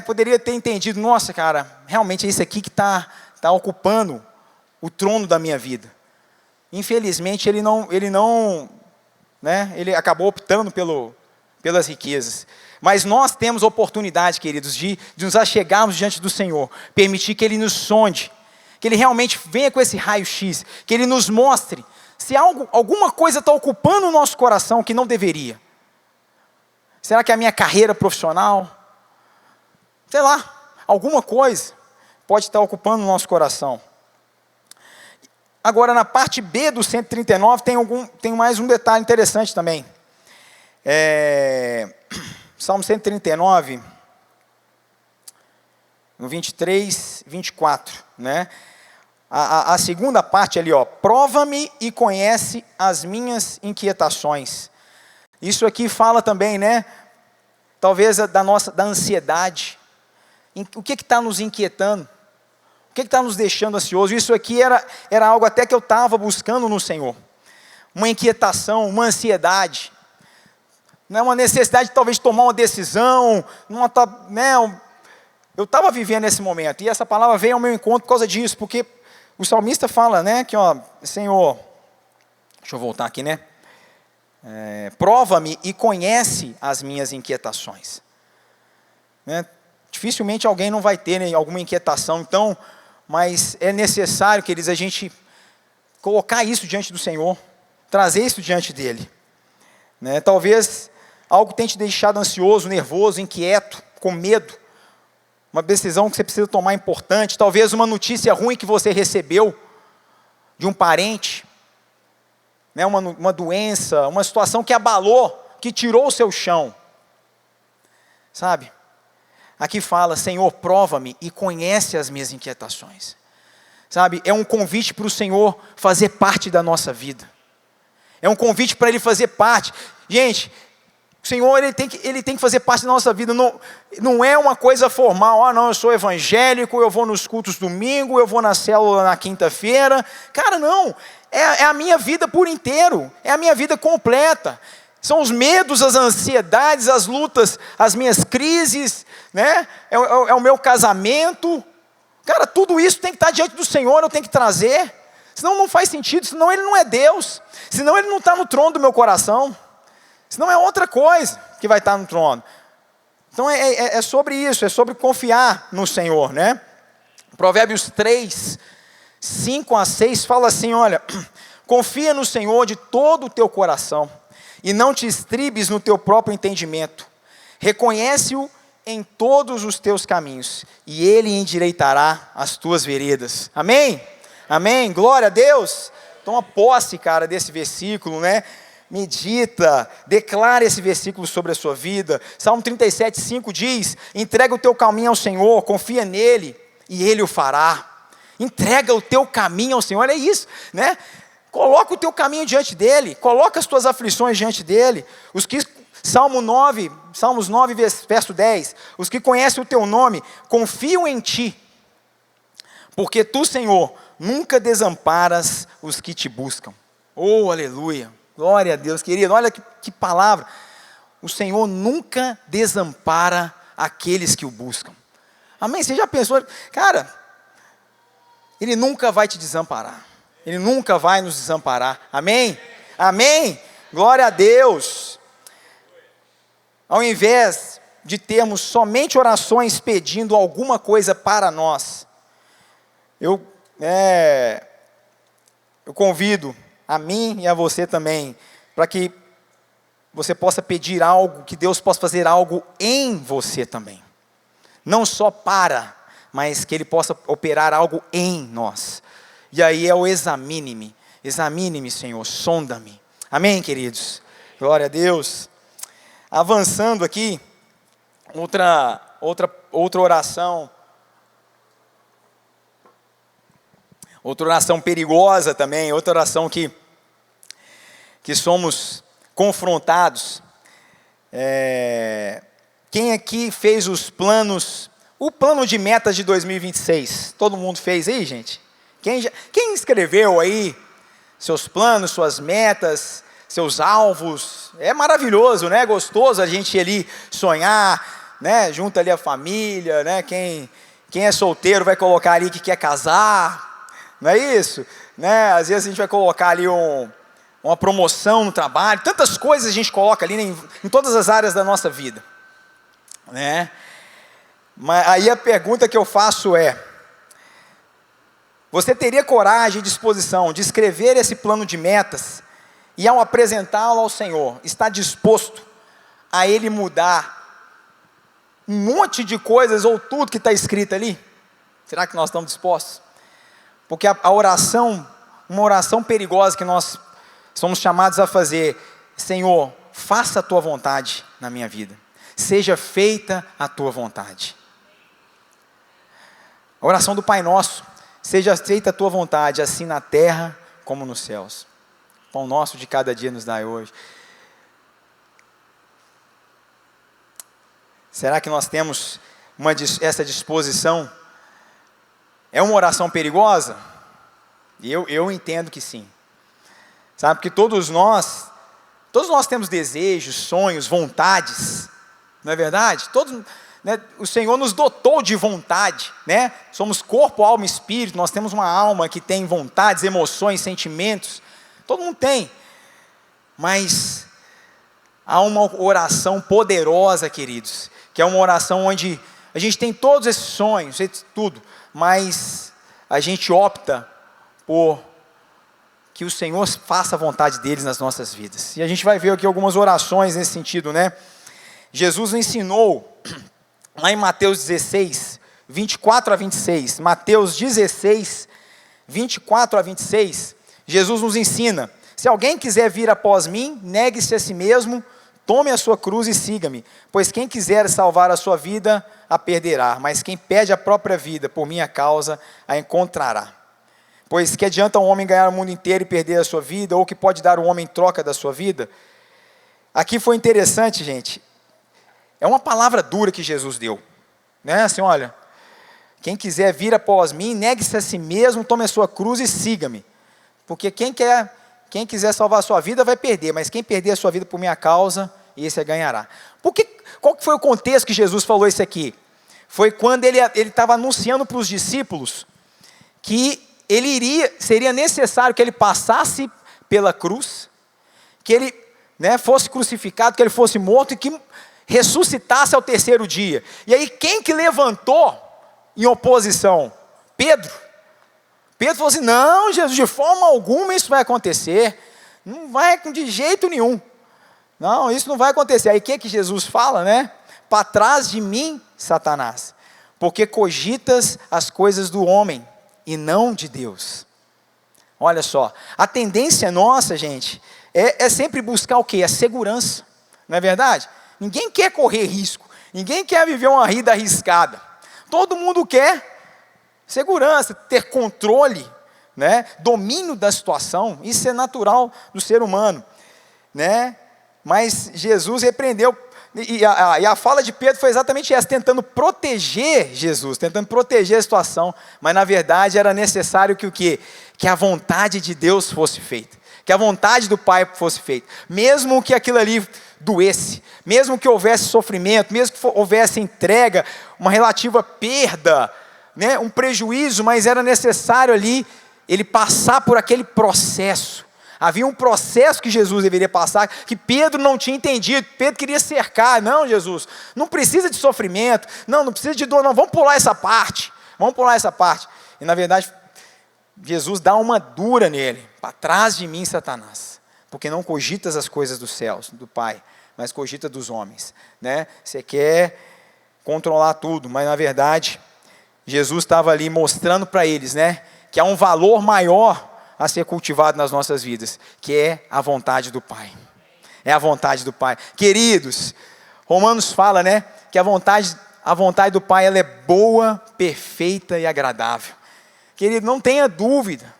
[SPEAKER 1] poderia ter entendido, nossa, cara, realmente é isso aqui que está ocupando o trono da minha vida. Infelizmente, ele acabou optando pelas riquezas. Mas nós temos oportunidade, queridos, de nos achegarmos diante do Senhor, permitir que Ele nos sonde, que Ele realmente venha com esse raio-x, que Ele nos mostre se alguma coisa está ocupando o nosso coração que não deveria. Será que é a minha carreira profissional? Sei lá, alguma coisa pode estar ocupando o nosso coração. Agora, na parte B do 139, tem mais um detalhe interessante também. Salmo 139, no 23, 24, né? A segunda parte ali, prova-me e conhece as minhas inquietações. Isso aqui fala também, né? Talvez da ansiedade. O que está nos inquietando? O que está nos deixando ansioso? Isso aqui era algo até que eu estava buscando no Senhor. Uma inquietação, uma ansiedade. Né? Uma necessidade de talvez tomar uma decisão. Eu estava vivendo esse momento. E essa palavra veio ao meu encontro por causa disso. Porque o salmista fala, né, que, Senhor, deixa eu voltar aqui, né? Prova-me e conhece as minhas inquietações. Né? Dificilmente alguém não vai ter, né, alguma inquietação, então, mas é necessário, queridos, a gente colocar isso diante do Senhor, trazer isso diante dEle. Né? Talvez algo tenha te deixado ansioso, nervoso, inquieto, com medo, uma decisão que você precisa tomar importante, talvez uma notícia ruim que você recebeu de um parente, né? uma doença, uma situação que abalou, que tirou o seu chão, sabe? Aqui fala, Senhor, prova-me e conhece as minhas inquietações. Sabe, é um convite para o Senhor fazer parte da nossa vida. É um convite para Ele fazer parte. Gente, o Senhor, Ele tem que fazer parte da nossa vida. Não é uma coisa formal. Não, eu sou evangélico, eu vou nos cultos domingo, eu vou na célula na quinta-feira. Cara, não. É a minha vida por inteiro. É a minha vida completa. São os medos, as ansiedades, as lutas, as minhas crises, né? É o meu casamento. Cara, tudo isso tem que estar diante do Senhor, eu tenho que trazer. Senão não faz sentido, senão Ele não é Deus. Senão Ele não está no trono do meu coração. Senão é outra coisa que vai estar no trono. Então é sobre isso, é sobre confiar no Senhor, né? Provérbios 3, 5 a 6 fala assim, olha, confia no Senhor de todo o teu coração, e não te estribes no teu próprio entendimento. Reconhece-o em todos os teus caminhos, e Ele endireitará as tuas veredas. Amém? Amém? Glória a Deus. Toma posse, cara, desse versículo, né? Medita, declara esse versículo sobre a sua vida. Salmo 37, 5 diz, entrega o teu caminho ao Senhor, confia nele, e Ele o fará. Entrega o teu caminho ao Senhor, é isso, né? Coloca o teu caminho diante dEle, coloca as tuas aflições diante dEle. Salmos 9, verso 10, os que conhecem o teu nome, confiam em ti, porque tu, Senhor, nunca desamparas os que te buscam. Oh, aleluia, glória a Deus, querido, olha que palavra. O Senhor nunca desampara aqueles que o buscam. Amém? Você já pensou, cara, Ele nunca vai te desamparar. Ele nunca vai nos desamparar. Amém? Amém? Glória a Deus. Ao invés de termos somente orações pedindo alguma coisa para nós, eu convido a mim e a você também, para que você possa pedir algo, que Deus possa fazer algo em você também. Não só para, mas que Ele possa operar algo em nós. E aí é o examine-me. Examine-me, Senhor, sonda-me. Amém, queridos? Glória a Deus. Avançando aqui, outra oração. Outra oração perigosa também, outra oração que somos confrontados. Quem aqui fez o plano de metas de 2026? Todo mundo fez aí, gente? Quem escreveu aí seus planos, suas metas, seus alvos? É maravilhoso, né? Gostoso a gente ali sonhar, né? Junto ali a família, né? Quem é solteiro vai colocar ali que quer casar, não é isso? Né? Às vezes a gente vai colocar ali uma promoção no trabalho, tantas coisas a gente coloca ali em todas as áreas da nossa vida, né? Mas aí a pergunta que eu faço é: você teria coragem e disposição de escrever esse plano de metas e, ao apresentá-lo ao Senhor, está disposto a Ele mudar um monte de coisas ou tudo que está escrito ali? Será que nós estamos dispostos? Porque a oração, uma oração perigosa que nós somos chamados a fazer: Senhor, faça a Tua vontade na minha vida, seja feita a Tua vontade. A oração do Pai Nosso: seja feita a Tua vontade, assim na terra como nos céus. O pão nosso de cada dia nos dai hoje. Será que nós temos essa disposição? É uma oração perigosa? Eu entendo que sim. Sabe, porque todos nós temos desejos, sonhos, vontades, não é verdade? Né, o Senhor nos dotou de vontade, né? Somos corpo, alma e espírito. Nós temos uma alma que tem vontades, emoções, sentimentos. Todo mundo tem. Mas há uma oração poderosa, queridos, que é uma oração onde a gente tem todos esses sonhos, tudo, mas a gente opta por que o Senhor faça a vontade deles nas nossas vidas. E a gente vai ver aqui algumas orações nesse sentido, né? Jesus ensinou lá em Mateus 16, 24 a 26, Mateus 16, 24 a 26, Jesus nos ensina: se alguém quiser vir após mim, negue-se a si mesmo, tome a sua cruz e siga-me, pois quem quiser salvar a sua vida, a perderá, mas quem perde a própria vida por minha causa, a encontrará. Pois que adianta um homem ganhar o mundo inteiro e perder a sua vida, ou que pode dar um homem em troca da sua vida? Aqui foi interessante, gente. É uma palavra dura que Jesus deu, né? Assim, olha, quem quiser vir após mim, negue-se a si mesmo, tome a sua cruz e siga-me. Porque quem quiser salvar a sua vida vai perder, mas quem perder a sua vida por minha causa, esse ganhará. Qual que foi o contexto que Jesus falou isso aqui? Foi quando ele estava anunciando para os discípulos que seria necessário que ele passasse pela cruz, que ele, né, fosse crucificado, que ele fosse morto e que ressuscitasse ao terceiro dia. E aí quem que levantou em oposição? Pedro. Pedro falou assim: não, Jesus, de forma alguma isso vai acontecer, não vai de jeito nenhum, não, isso não vai acontecer. Aí o que Jesus fala, né? Para trás de mim, Satanás, porque cogitas as coisas do homem e não de Deus. Olha só, a tendência nossa, gente, é sempre buscar o quê? A segurança, não é verdade? Ninguém quer correr risco, ninguém quer viver uma vida arriscada, todo mundo quer segurança, ter controle, né? Domínio da situação. Isso é natural do ser humano, né? Mas Jesus repreendeu, e a fala de Pedro foi exatamente essa, tentando proteger Jesus, tentando proteger a situação, mas na verdade era necessário que o quê? Que a vontade de Deus fosse feita, que a vontade do Pai fosse feita, mesmo que aquilo ali doesse, mesmo que houvesse sofrimento, mesmo que houvesse entrega, uma relativa perda, né, um prejuízo, mas era necessário ali ele passar por aquele processo. Havia um processo que Jesus deveria passar, que Pedro não tinha entendido. Pedro queria cercar. Não, Jesus, não precisa de sofrimento, não precisa de dor, não, vamos pular essa parte. E na verdade, Jesus dá uma dura nele: para trás de mim, Satanás, porque não cogitas as coisas dos céus, do Pai, mas cogita dos homens, né? Você quer controlar tudo, mas na verdade, Jesus estava ali mostrando para eles, né, que há um valor maior a ser cultivado nas nossas vidas, que é a vontade do Pai. É a vontade do Pai. Queridos, Romanos fala, né, que a vontade do Pai, ela é boa, perfeita e agradável. Querido, não tenha dúvida,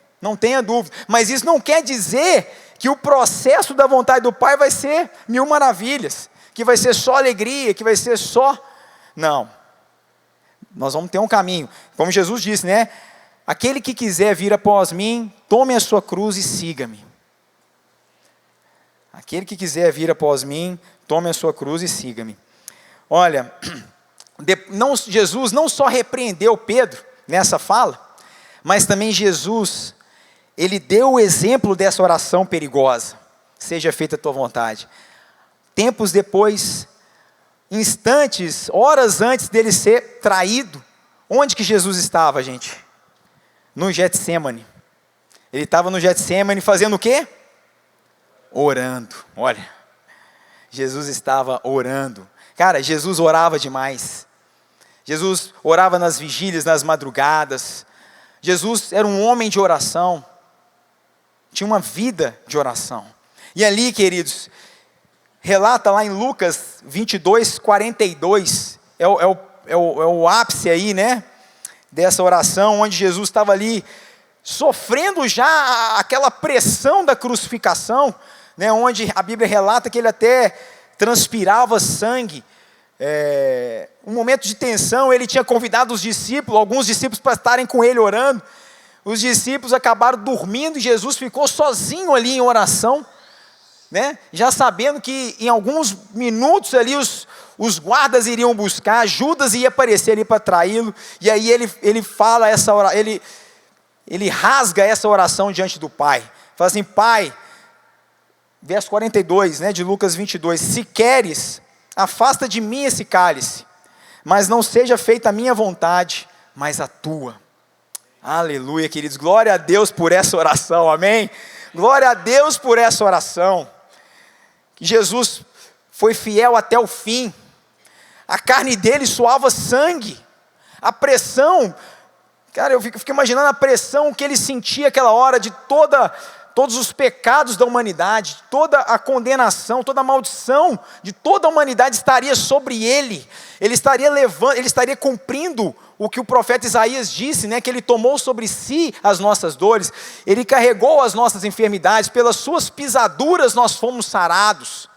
[SPEAKER 1] mas isso não quer dizer que o processo da vontade do Pai vai ser mil maravilhas, que vai ser só alegria, que vai ser só... Não. Nós vamos ter um caminho, como Jesus disse, né? Aquele que quiser vir após mim, tome a sua cruz e siga-me. Aquele que quiser vir após mim, tome a sua cruz e siga-me. Olha, Jesus não só repreendeu Pedro nessa fala, mas também Jesus, ele deu o exemplo dessa oração perigosa: seja feita a tua vontade. Tempos depois, instantes, horas antes dele ser traído, onde que Jesus estava, gente? No Getsemane. Ele estava no Getsemane fazendo o quê? Orando. Olha, Jesus estava orando. Cara, Jesus orava demais. Jesus orava nas vigílias, nas madrugadas. Jesus era um homem de oração. Tinha uma vida de oração. E ali, queridos, relata lá em Lucas 22, 42, é o ápice aí, né, dessa oração, onde Jesus estava ali, sofrendo já aquela pressão da crucificação, né, onde a Bíblia relata que ele até transpirava sangue. Um momento de tensão, ele tinha convidado os discípulos, alguns discípulos, para estarem com ele orando. Os discípulos acabaram dormindo e Jesus ficou sozinho ali em oração, né? Já sabendo que em alguns minutos ali os guardas iriam buscar, Judas ia aparecer ali para traí-lo, e aí ele fala ele rasga essa oração diante do Pai. Fala assim: Pai, verso 42, né, de Lucas 22, se queres, afasta de mim esse cálice, mas não seja feita a minha vontade, mas a tua. Aleluia, queridos, glória a Deus por essa oração, amém? Glória a Deus por essa oração. Jesus foi fiel até o fim, a carne dele suava sangue, a pressão, cara, eu fico imaginando a pressão que ele sentia aquela hora de todos os pecados da humanidade, toda a condenação, toda a maldição de toda a humanidade estaria sobre ele. Ele estaria cumprindo o que o profeta Isaías disse, né, que ele tomou sobre si as nossas dores, ele carregou as nossas enfermidades, pelas suas pisaduras nós fomos sarados.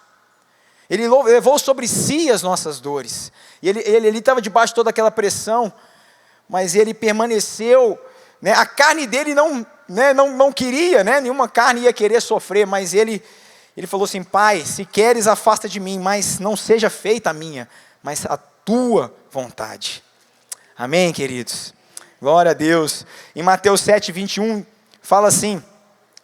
[SPEAKER 1] Ele levou sobre si as nossas dores. E ele estava debaixo de toda aquela pressão, mas ele permaneceu, né, a carne dele não queria, né, nenhuma carne ia querer sofrer, mas ele falou assim: Pai, se queres, afasta de mim, mas não seja feita a minha, mas a tua vontade. Amém, queridos? Glória a Deus. Em Mateus 7, 21, fala assim: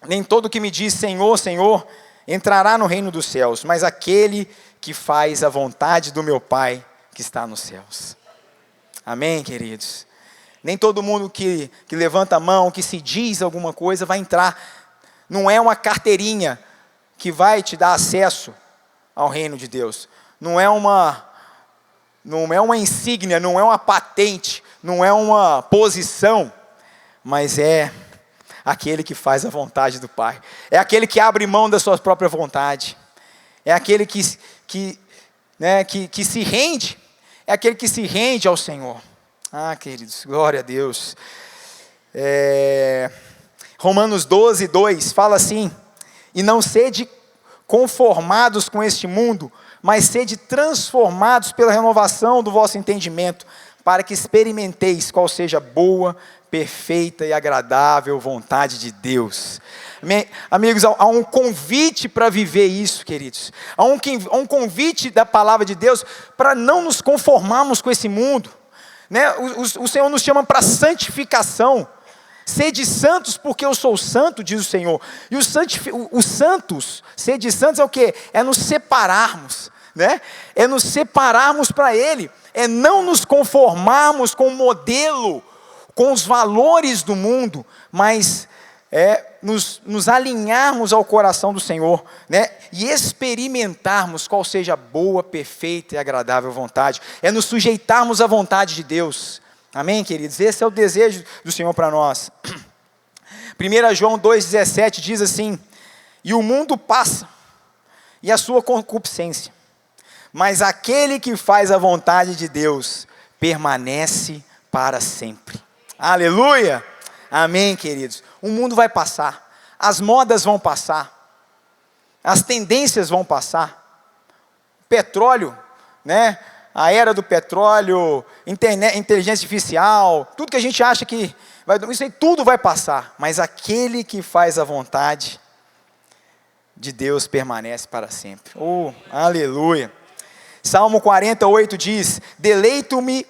[SPEAKER 1] nem todo que me diz Senhor, Senhor, entrará no reino dos céus, mas aquele que faz a vontade do meu Pai que está nos céus. Amém, queridos? Nem todo mundo que levanta a mão, que se diz alguma coisa, vai entrar. Não é uma carteirinha que vai te dar acesso ao reino de Deus. Não é uma insígnia, não é uma patente, não é uma posição, mas é aquele que faz a vontade do Pai. É aquele que abre mão da sua própria vontade. É aquele que se rende. É aquele que se rende ao Senhor. Ah, queridos, glória a Deus. Romanos 12, 2 fala assim: e não sede conformados com este mundo, mas sede transformados pela renovação do vosso entendimento, para que experimenteis qual seja a boa, perfeita e agradável vontade de Deus. Amigos, há um convite para viver isso, queridos. Há um convite da palavra de Deus para não nos conformarmos com esse mundo. né? O Senhor nos chama para santificação. Sede santos porque eu sou santo, diz o Senhor. E os santos, sede santos é o quê? É nos separarmos, né? É nos separarmos para Ele. É não nos conformarmos com o modelo, com os valores do mundo, mas nos alinharmos ao coração do Senhor, né? E experimentarmos qual seja a boa, perfeita e agradável vontade. É nos sujeitarmos à vontade de Deus. Amém, queridos? Esse é o desejo do Senhor para nós. 1 João 2,17 diz assim: e o mundo passa, e a sua concupiscência, mas aquele que faz a vontade de Deus permanece para sempre. Aleluia! Amém, queridos? O mundo vai passar, as modas vão passar, as tendências vão passar, petróleo, né? A era do petróleo, inteligência artificial, tudo que a gente acha que isso aí tudo vai passar, mas aquele que faz a vontade de Deus permanece para sempre. Oh, aleluia! Salmo 48 diz: deleito-me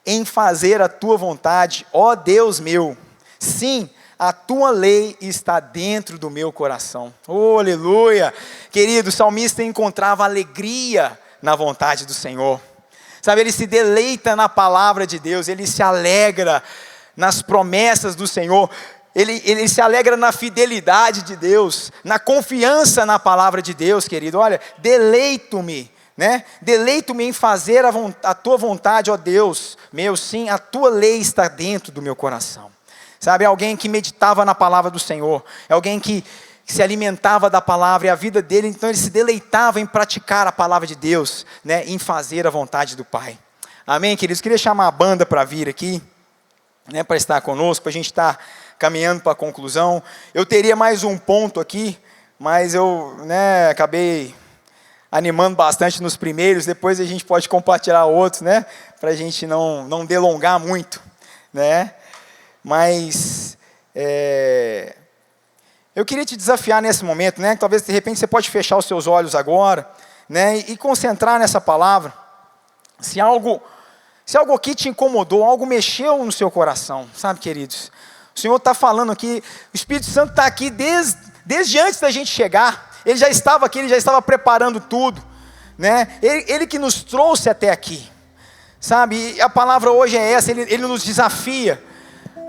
[SPEAKER 1] em fazer a tua vontade, ó Deus meu. Sim, a tua lei está dentro do meu coração. Oh, aleluia! Querido, o salmista encontrava alegria na vontade do Senhor. Sabe, ele se deleita na palavra de Deus, ele se alegra nas promessas do Senhor, ele se alegra na fidelidade de Deus, na confiança na palavra de Deus, querido. Olha, deleito-me, né? Deleito-me em fazer a tua vontade, ó Deus meu. Sim, a tua lei está dentro do meu coração. Sabe, é alguém que meditava na palavra do Senhor, é alguém que se alimentava da palavra, e a vida dele, então ele se deleitava em praticar a palavra de Deus, né, em fazer a vontade do Pai. Amém, queridos? Queria chamar a banda para vir aqui, né, para estar conosco, para a gente estar caminhando para a conclusão. Eu teria mais um ponto aqui, mas eu, né, acabei animando bastante nos primeiros, depois a gente pode compartilhar outros, né, para a gente não delongar muito, né, mas eu queria te desafiar nesse momento, né? Talvez de repente você pode fechar os seus olhos agora, né? E concentrar nessa palavra. Se algo aqui te incomodou, algo mexeu no seu coração, sabe, queridos? O Senhor está falando aqui, o Espírito Santo está aqui desde antes da gente chegar. Ele já estava aqui, ele já estava preparando tudo, né? Ele que nos trouxe até aqui, sabe? E a palavra hoje é essa, ele nos desafia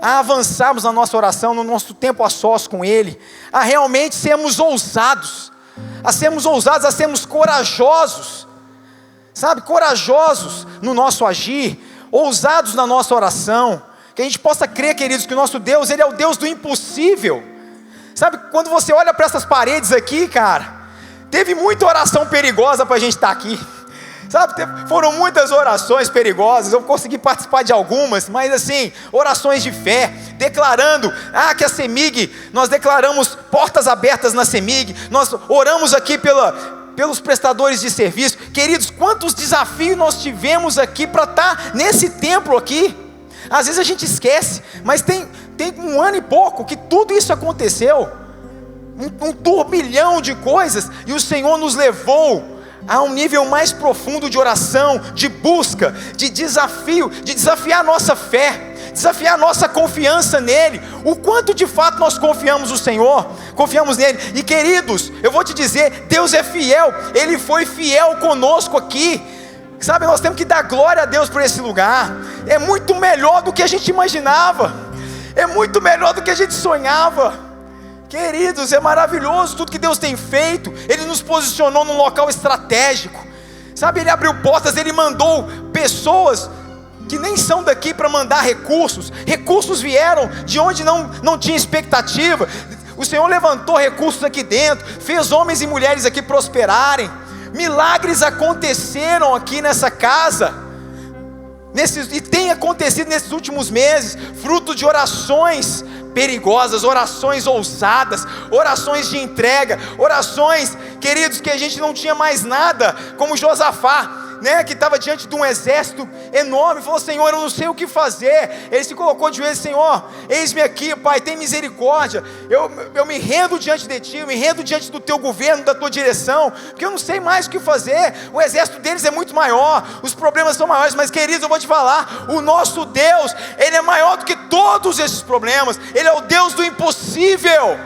[SPEAKER 1] a avançarmos na nossa oração, no nosso tempo a sós com Ele, a realmente sermos ousados, a sermos corajosos, sabe, corajosos no nosso agir, ousados na nossa oração, que a gente possa crer, queridos, que o nosso Deus, Ele é o Deus do impossível. Sabe, quando você olha para essas paredes aqui, cara, teve muita oração perigosa para a gente estar aqui. Sabe, foram muitas orações perigosas, eu consegui participar de algumas, mas assim, orações de fé, declarando, que a CEMIG, nós declaramos portas abertas na CEMIG, nós oramos aqui pelos prestadores de serviço. Queridos, quantos desafios nós tivemos aqui para estar nesse templo aqui. Às vezes a gente esquece, mas tem 1 ano e pouco que tudo isso aconteceu, um turbilhão de coisas, e o Senhor nos levou a um nível mais profundo de oração, de busca, de desafio, de desafiar a nossa fé, desafiar a nossa confiança nele, o quanto de fato nós confiamos no Senhor, confiamos nele. E queridos, eu vou te dizer, Deus é fiel, Ele foi fiel conosco aqui, sabe, nós temos que dar glória a Deus por esse lugar. É muito melhor do que a gente imaginava, é muito melhor do que a gente sonhava. Queridos, é maravilhoso tudo que Deus tem feito. Ele nos posicionou num local estratégico, sabe, Ele abriu portas, Ele mandou pessoas que nem são daqui para mandar recursos vieram de onde não tinha expectativa. O Senhor levantou recursos aqui dentro, fez homens e mulheres aqui prosperarem, milagres aconteceram aqui nessa casa, e tem acontecido nesses últimos meses, fruto de orações perigosas, orações ousadas, orações de entrega, orações, queridos, que a gente não tinha mais nada, como Josafá, né, que estava diante de um exército enorme, falou: Senhor, eu não sei o que fazer. Ele se colocou de joelhos: Senhor, eis-me aqui, Pai, tem misericórdia, eu me rendo diante de Ti, eu me rendo diante do Teu governo, da Tua direção, porque eu não sei mais o que fazer. O exército deles é muito maior, os problemas são maiores, mas queridos, eu vou te falar, o nosso Deus, Ele é maior do que todos esses problemas. Ele é o Deus do impossível.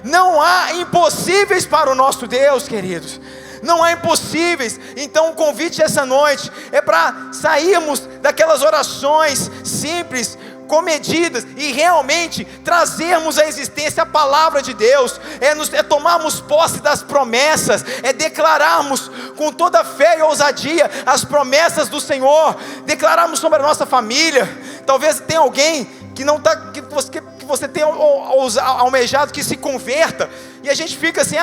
[SPEAKER 1] Não há impossíveis para o nosso Deus, queridos. Não há impossíveis. Então o convite essa noite é para sairmos daquelas orações simples, comedidas, e realmente trazermos à existência a palavra de Deus, é tomarmos posse das promessas, é declararmos com toda fé e ousadia as promessas do Senhor, declararmos sobre a nossa família. Talvez tenha alguém que não está, que você tenha almejado que se converta, e a gente fica assim: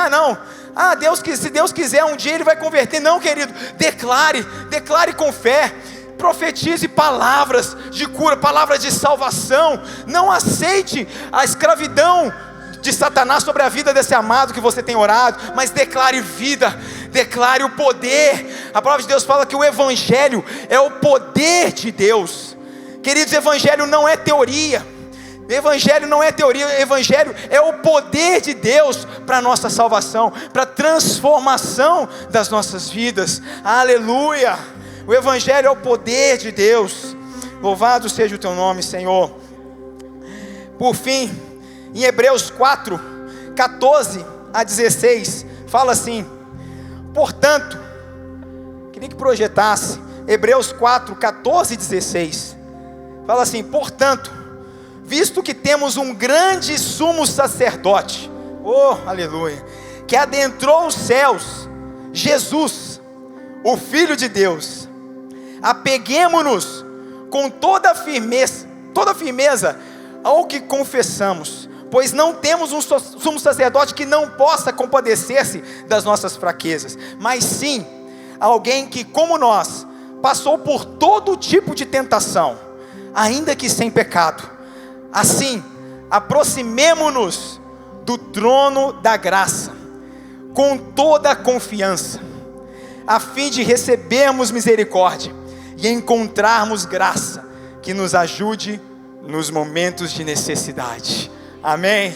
[SPEAKER 1] se Deus quiser um dia Ele vai converter. Não, querido, declare com fé, profetize palavras de cura, palavras de salvação. Não aceite a escravidão de Satanás sobre a vida desse amado que você tem orado, mas declare vida, declare o poder. A palavra de Deus fala que o Evangelho é o poder de Deus. Queridos, Evangelho não é teoria. Evangelho não é teoria, Evangelho é o poder de Deus para a nossa salvação, para a transformação das nossas vidas. Aleluia! O Evangelho é o poder de Deus. Louvado seja o Teu nome, Senhor. Por fim, em Hebreus 4, 14 a 16, fala assim: portanto, queria que projetasse Hebreus 4, 14 e 16. Fala assim: portanto, visto que temos um grande sumo sacerdote, aleluia, que adentrou os céus, Jesus, o Filho de Deus, apeguemo-nos com toda firmeza ao que confessamos, pois não temos um sumo sacerdote que não possa compadecer-se das nossas fraquezas, mas sim alguém que, como nós, passou por todo tipo de tentação, ainda que sem pecado. Assim, aproximemo-nos do trono da graça, com toda a confiança, a fim de recebermos misericórdia e encontrarmos graça que nos ajude nos momentos de necessidade. Amém?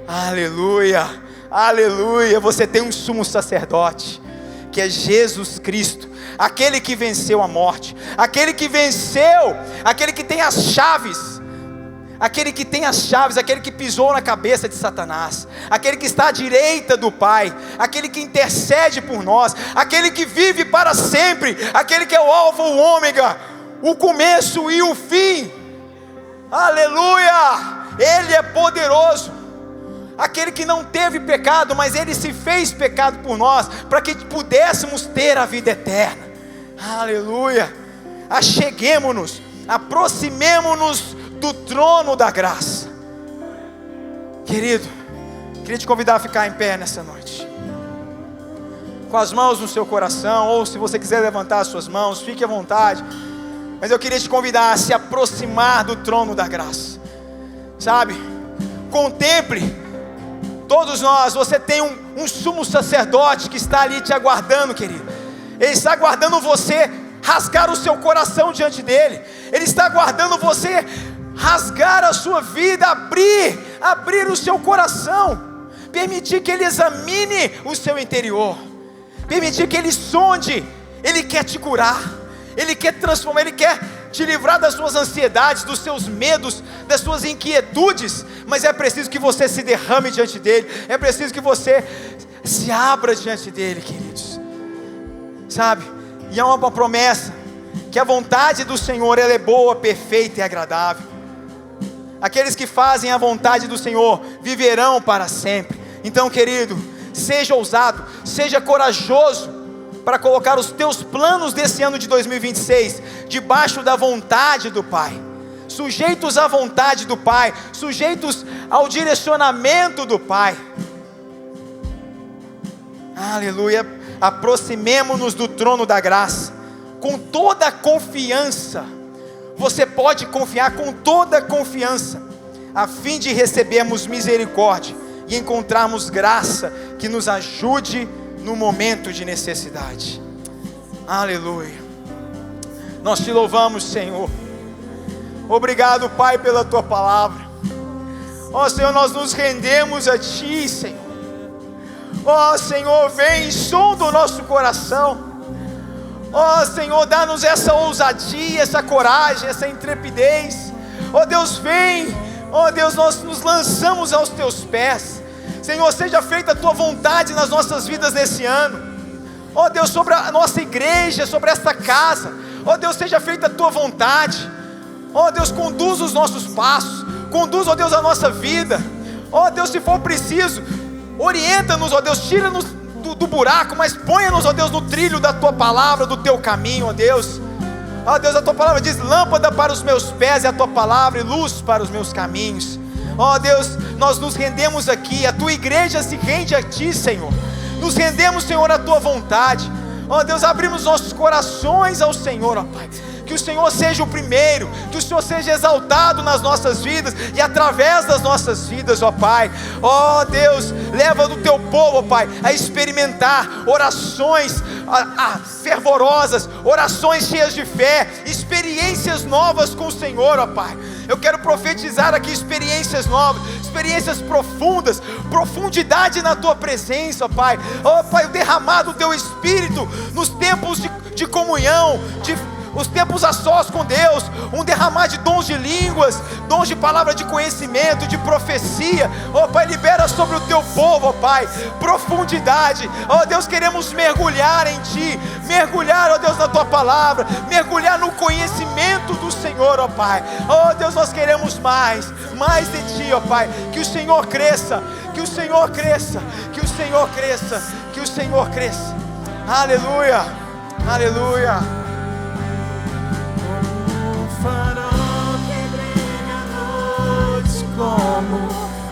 [SPEAKER 1] Aleluia, aleluia. Você tem um sumo sacerdote, que é Jesus Cristo, aquele que venceu a morte, aquele que tem as chaves, aquele que pisou na cabeça de Satanás, aquele que está à direita do Pai, aquele que intercede por nós, aquele que vive para sempre, aquele que é o alfa, o ômega, o começo e o fim. Aleluia! Ele é poderoso, aquele que não teve pecado, mas Ele se fez pecado por nós, para que pudéssemos ter a vida eterna. Aleluia! Acheguemo-nos, aproximemo-nos do trono da graça. Querido, queria te convidar a ficar em pé nessa noite, com as mãos no seu coração, ou se você quiser levantar as suas mãos, fique à vontade, mas eu queria te convidar a se aproximar do trono da graça, sabe? Contemple, todos nós, você tem um sumo sacerdote que está ali te aguardando, querido. Ele está aguardando você rasgar o seu coração diante dele. Ele está aguardando você rasgar a sua vida, abrir o seu coração, permitir que Ele examine o seu interior, permitir que Ele sonde. Ele quer te curar, Ele quer transformar, Ele quer te livrar das suas ansiedades, dos seus medos, das suas inquietudes, mas é preciso que você se derrame diante dEle, é preciso que você se abra diante dEle, queridos, sabe? E há uma promessa, que a vontade do Senhor, ela é boa, perfeita e agradável. Aqueles que fazem a vontade do Senhor viverão para sempre. Então, querido, seja ousado, seja corajoso para colocar os teus planos desse ano de 2026 debaixo da vontade do Pai, sujeitos à vontade do Pai, sujeitos ao direcionamento do Pai. Aleluia. Aproximemo-nos do trono da graça com toda a confiança. Você pode confiar com toda a confiança, a fim de recebermos misericórdia e encontrarmos graça que nos ajude no momento de necessidade. Aleluia. Nós te louvamos, Senhor. Obrigado, Pai, pela tua palavra. Ó Senhor, nós nos rendemos a ti, Senhor. Ó Senhor, vem e sonda o nosso coração. Ó Senhor, dá-nos essa ousadia, essa coragem, essa intrepidez. Ó Deus, vem. Ó Deus, nós nos lançamos aos teus pés. Senhor, seja feita a tua vontade nas nossas vidas nesse ano. Ó Deus, sobre a nossa igreja, sobre esta casa. Ó Deus, seja feita a tua vontade. Ó Deus, conduz os nossos passos. Conduz, ó Deus, a nossa vida. Ó Deus, se for preciso, orienta-nos, ó Deus, tira-nos do buraco, mas ponha-nos, ó Deus, no trilho da tua palavra, do teu caminho, ó Deus. Ó Deus, a tua palavra diz: lâmpada para os meus pés é a tua palavra e luz para os meus caminhos. Ó Deus, nós nos rendemos aqui, a tua igreja se rende a ti, Senhor. Nos rendemos, Senhor, à tua vontade. Ó Deus, abrimos nossos corações ao Senhor, ó Pai. Que o Senhor seja o primeiro, que o Senhor seja exaltado nas nossas vidas e através das nossas vidas, ó Pai. Ó Deus, leva do teu povo, ó Pai, a experimentar orações fervorosas, orações cheias de fé, experiências novas com o Senhor, ó Pai. Eu quero profetizar aqui experiências novas, experiências profundas, profundidade na tua presença, ó Pai. Ó Pai, o derramado do teu Espírito nos tempos de comunhão, os tempos a sós com Deus, um derramar de dons de línguas, dons de palavra de conhecimento, de profecia. Ó Pai, libera sobre o teu povo, ó Pai, profundidade. Ó Deus, queremos mergulhar em ti, mergulhar, ó Deus, na tua palavra, mergulhar no conhecimento do Senhor, ó Pai. Ó Deus, nós queremos mais de ti, ó Pai. Que o Senhor cresça, que o Senhor cresça, que o Senhor cresça, que o Senhor cresça. Aleluia, aleluia.
[SPEAKER 2] Farol que brilha à noite como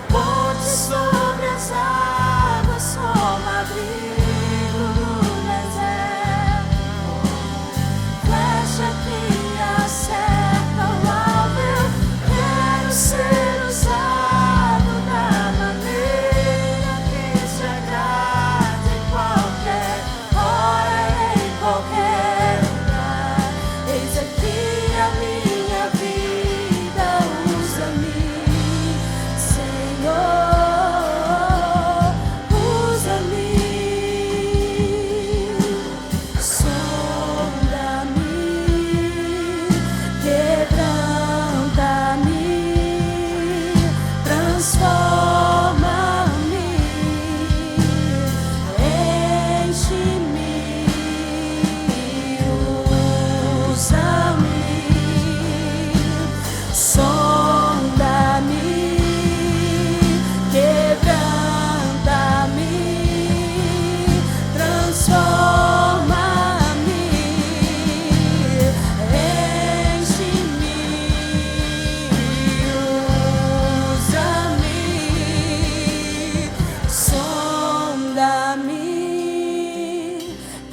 [SPEAKER 2] ponte sobre as águas, como abrigo no deserto, flecha que acerta o alvo. Eu quero ser usado da maneira que te agrada, em qualquer hora e em qualquer lugar. Eis aqui a minha vida, usa-me, Senhor, usa-me, sonda-me, quebranta-me, transforma-me, enche-me, usa-me, sonda-me, quebranta-me, transforma-me, enche-me, usa-me, sonda-me,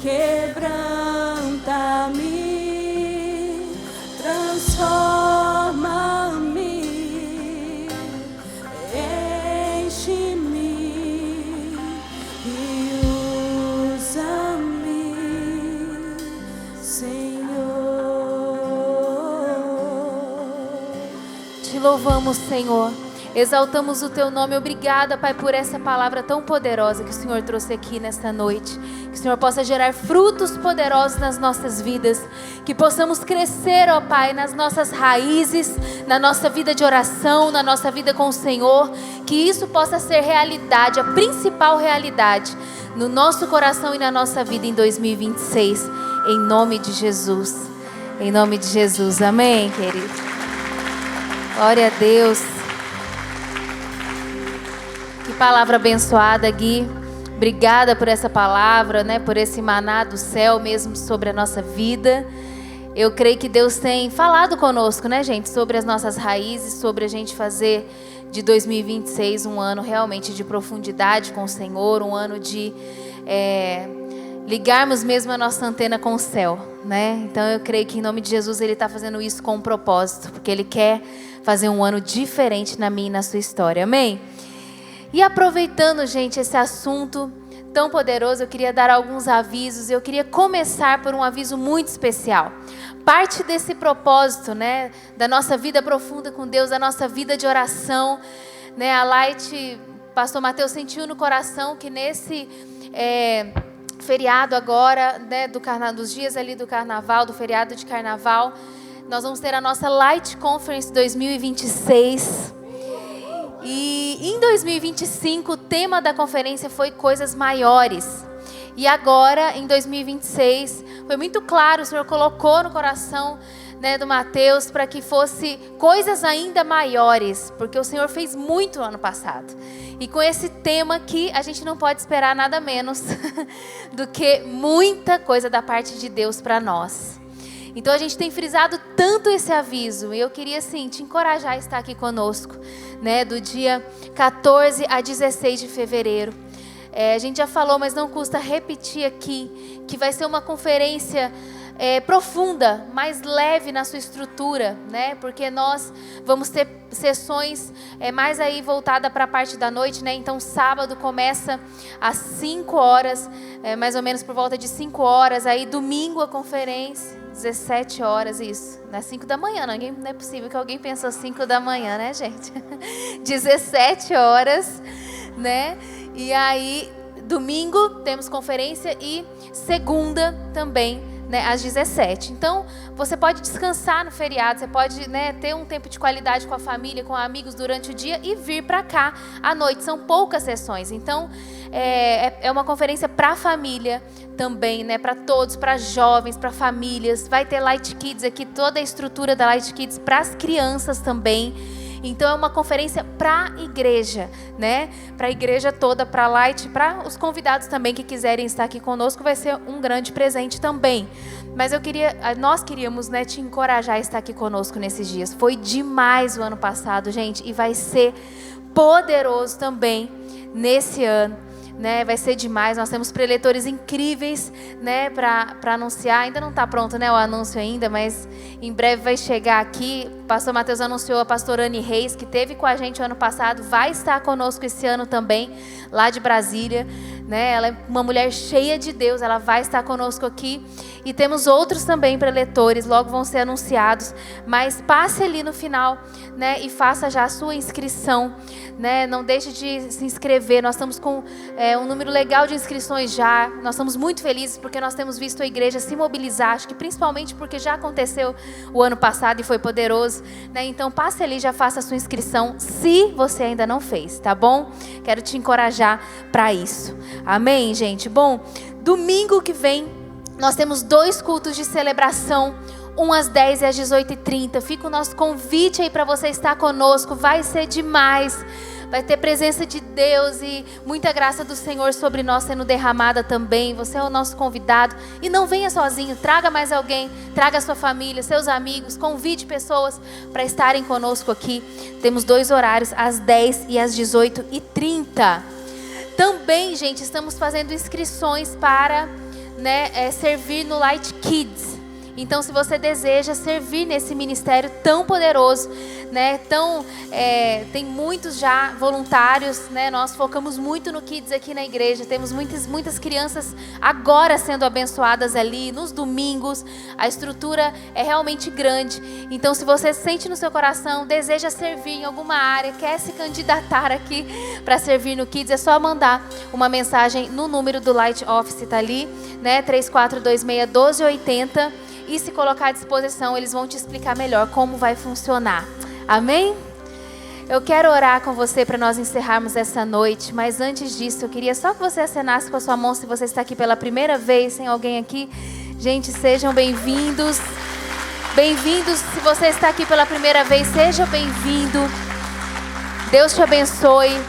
[SPEAKER 2] quebranta-me, transforma-me, enche-me e usa-me, Senhor.
[SPEAKER 3] Te louvamos, Senhor. Exaltamos o teu nome. Obrigada, Pai, por essa palavra tão poderosa que o Senhor trouxe aqui nesta noite. Que o Senhor possa gerar frutos poderosos nas nossas vidas. Que possamos crescer, ó Pai, nas nossas raízes, na nossa vida de oração, na nossa vida com o Senhor. Que isso possa ser realidade, a principal realidade no nosso coração e na nossa vida em 2026. Em nome de Jesus. Em nome de Jesus. Amém, querido. Glória a Deus. Que palavra abençoada, Gui. Obrigada por essa palavra, né? Por esse maná do céu mesmo sobre a nossa vida. Eu creio que Deus tem falado conosco, né, gente? Sobre as nossas raízes, sobre a gente fazer de 2026 um ano realmente de profundidade com o Senhor, um ano de ligarmos mesmo a nossa antena com o céu, né? Então eu creio que em nome de Jesus Ele está fazendo isso com um propósito, porque Ele quer fazer um ano diferente na minha e na sua história, amém? E aproveitando, gente, esse assunto tão poderoso, eu queria dar alguns avisos. Eu queria começar por um aviso muito especial. Parte desse propósito, né, da nossa vida profunda com Deus, da nossa vida de oração, né, a Light, pastor Mateus sentiu no coração que nesse feriado agora, né, dos dias ali do carnaval, do feriado de carnaval, nós vamos ter a nossa Light Conference 2026. E em 2025 o tema da conferência foi coisas maiores. E agora, em 2026, foi muito claro, o Senhor colocou no coração, né, do Mateus para que fosse coisas ainda maiores, porque o Senhor fez muito no ano passado. E com esse tema aqui, a gente não pode esperar nada menos do que muita coisa da parte de Deus para nós. Então a gente tem frisado tanto esse aviso, e eu queria assim te encorajar a estar aqui conosco, né, do dia 14 a 16 de fevereiro. A gente já falou, mas não custa repetir aqui, que vai ser uma conferência profunda, mais leve na sua estrutura, né? Porque nós vamos ter sessões mais aí voltada para a parte da noite, né? Então sábado começa às 5 horas, mais ou menos por volta de 5 horas, aí domingo a conferência, 17 horas, isso, não é 5 da manhã, não é possível que alguém pensou 5 da manhã, né, gente? 17 horas, né? E aí, domingo temos conferência e segunda também, né, às 17. Então, você pode descansar no feriado, você pode, né, ter um tempo de qualidade com a família, com amigos durante o dia e vir para cá à noite. São poucas sessões. Então, é uma conferência para a família também, né, para todos, para jovens, para famílias. Vai ter Light Kids aqui, toda a estrutura da Light Kids para as crianças também. Então é uma conferência para a igreja, né? Para a igreja toda, para a Light, para os convidados também que quiserem estar aqui conosco, vai ser um grande presente também. Mas nós queríamos, né, te encorajar a estar aqui conosco nesses dias. Foi demais o ano passado, gente, e vai ser poderoso também nesse ano, né? Vai ser demais. Nós temos preletores incríveis, né, para anunciar. Ainda não está pronto, né, o anúncio ainda, mas em breve vai chegar aqui. O pastor Mateus anunciou a pastora Anne Reis, que esteve com a gente o ano passado, vai estar conosco esse ano também, lá de Brasília, né? Ela é uma mulher cheia de Deus, ela vai estar conosco aqui. E temos outros também preletores, logo vão ser anunciados. Mas passe ali no final, né, e faça já a sua inscrição, né? Não deixe de se inscrever. Nós estamos com um número legal de inscrições já. Nós estamos muito felizes porque nós temos visto a igreja se mobilizar. Acho que principalmente porque já aconteceu o ano passado e foi poderoso, né? Então passe ali, já faça a sua inscrição, se você ainda não fez, tá bom? Quero te encorajar para isso. Amém, gente? Bom, domingo que vem nós temos 2 cultos de celebração, um às 10 e às 18h30. Fica o nosso convite aí para você estar conosco. Vai ser demais. Vai ter presença de Deus e muita graça do Senhor sobre nós sendo derramada também. Você é o nosso convidado. E não venha sozinho, traga mais alguém, traga a sua família, seus amigos, convide pessoas para estarem conosco aqui. Temos 2 horários, às 10 e às 18h30. Também, gente, estamos fazendo inscrições para, né, servir no Light Kids. Então, se você deseja servir nesse ministério tão poderoso, né, tem muitos já voluntários, né, nós focamos muito no Kids aqui na igreja, temos muitas crianças agora sendo abençoadas ali, nos domingos, a estrutura é realmente grande. Então, se você sente no seu coração, deseja servir em alguma área, quer se candidatar aqui para servir no Kids, é só mandar uma mensagem no número do Light Office, tá ali, né, 3426-1280. E se colocar à disposição, eles vão te explicar melhor como vai funcionar. Amém? Eu quero orar com você para nós encerrarmos essa noite. Mas antes disso, eu queria só que você acenasse com a sua mão se você está aqui pela primeira vez. Tem alguém aqui? Gente, sejam bem-vindos. Bem-vindos. Se você está aqui pela primeira vez, seja bem-vindo. Deus te abençoe.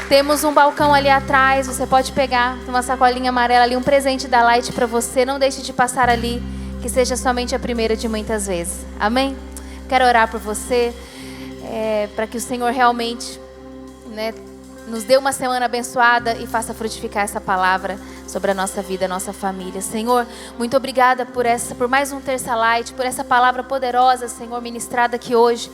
[SPEAKER 3] Temos um balcão ali atrás. Você pode pegar uma sacolinha amarela ali, um presente da Light para você. Não deixe de passar ali. Que seja somente a primeira de muitas vezes. Amém? Quero orar por você, para que o Senhor realmente, né, nos dê uma semana abençoada e faça frutificar essa palavra sobre a nossa vida, a nossa família. Senhor, muito obrigada por mais um Terça Light, por essa palavra poderosa, Senhor, ministrada aqui hoje.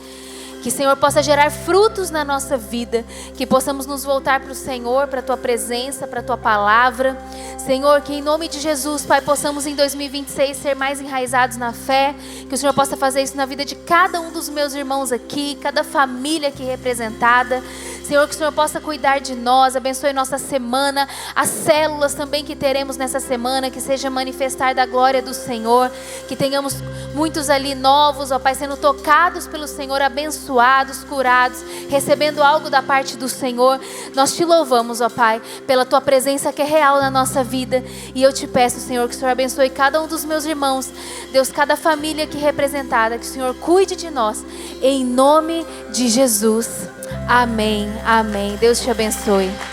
[SPEAKER 3] Que, Senhor, possa gerar frutos na nossa vida. Que possamos nos voltar para o Senhor, para a Tua presença, para a Tua palavra. Senhor, que em nome de Jesus, Pai, possamos em 2026 ser mais enraizados na fé. Que o Senhor possa fazer isso na vida de cada um dos meus irmãos aqui, cada família aqui representada. Senhor, que o Senhor possa cuidar de nós, abençoe nossa semana, as células também que teremos nessa semana, que seja manifestar da glória do Senhor, que tenhamos muitos ali novos, ó Pai, sendo tocados pelo Senhor, abençoados, curados, recebendo algo da parte do Senhor. Nós te louvamos, ó Pai, pela Tua presença que é real na nossa vida, e eu te peço, Senhor, que o Senhor abençoe cada um dos meus irmãos, Deus, cada família aqui representada, que o Senhor cuide de nós, em nome de Jesus. Amém, amém. Deus te abençoe.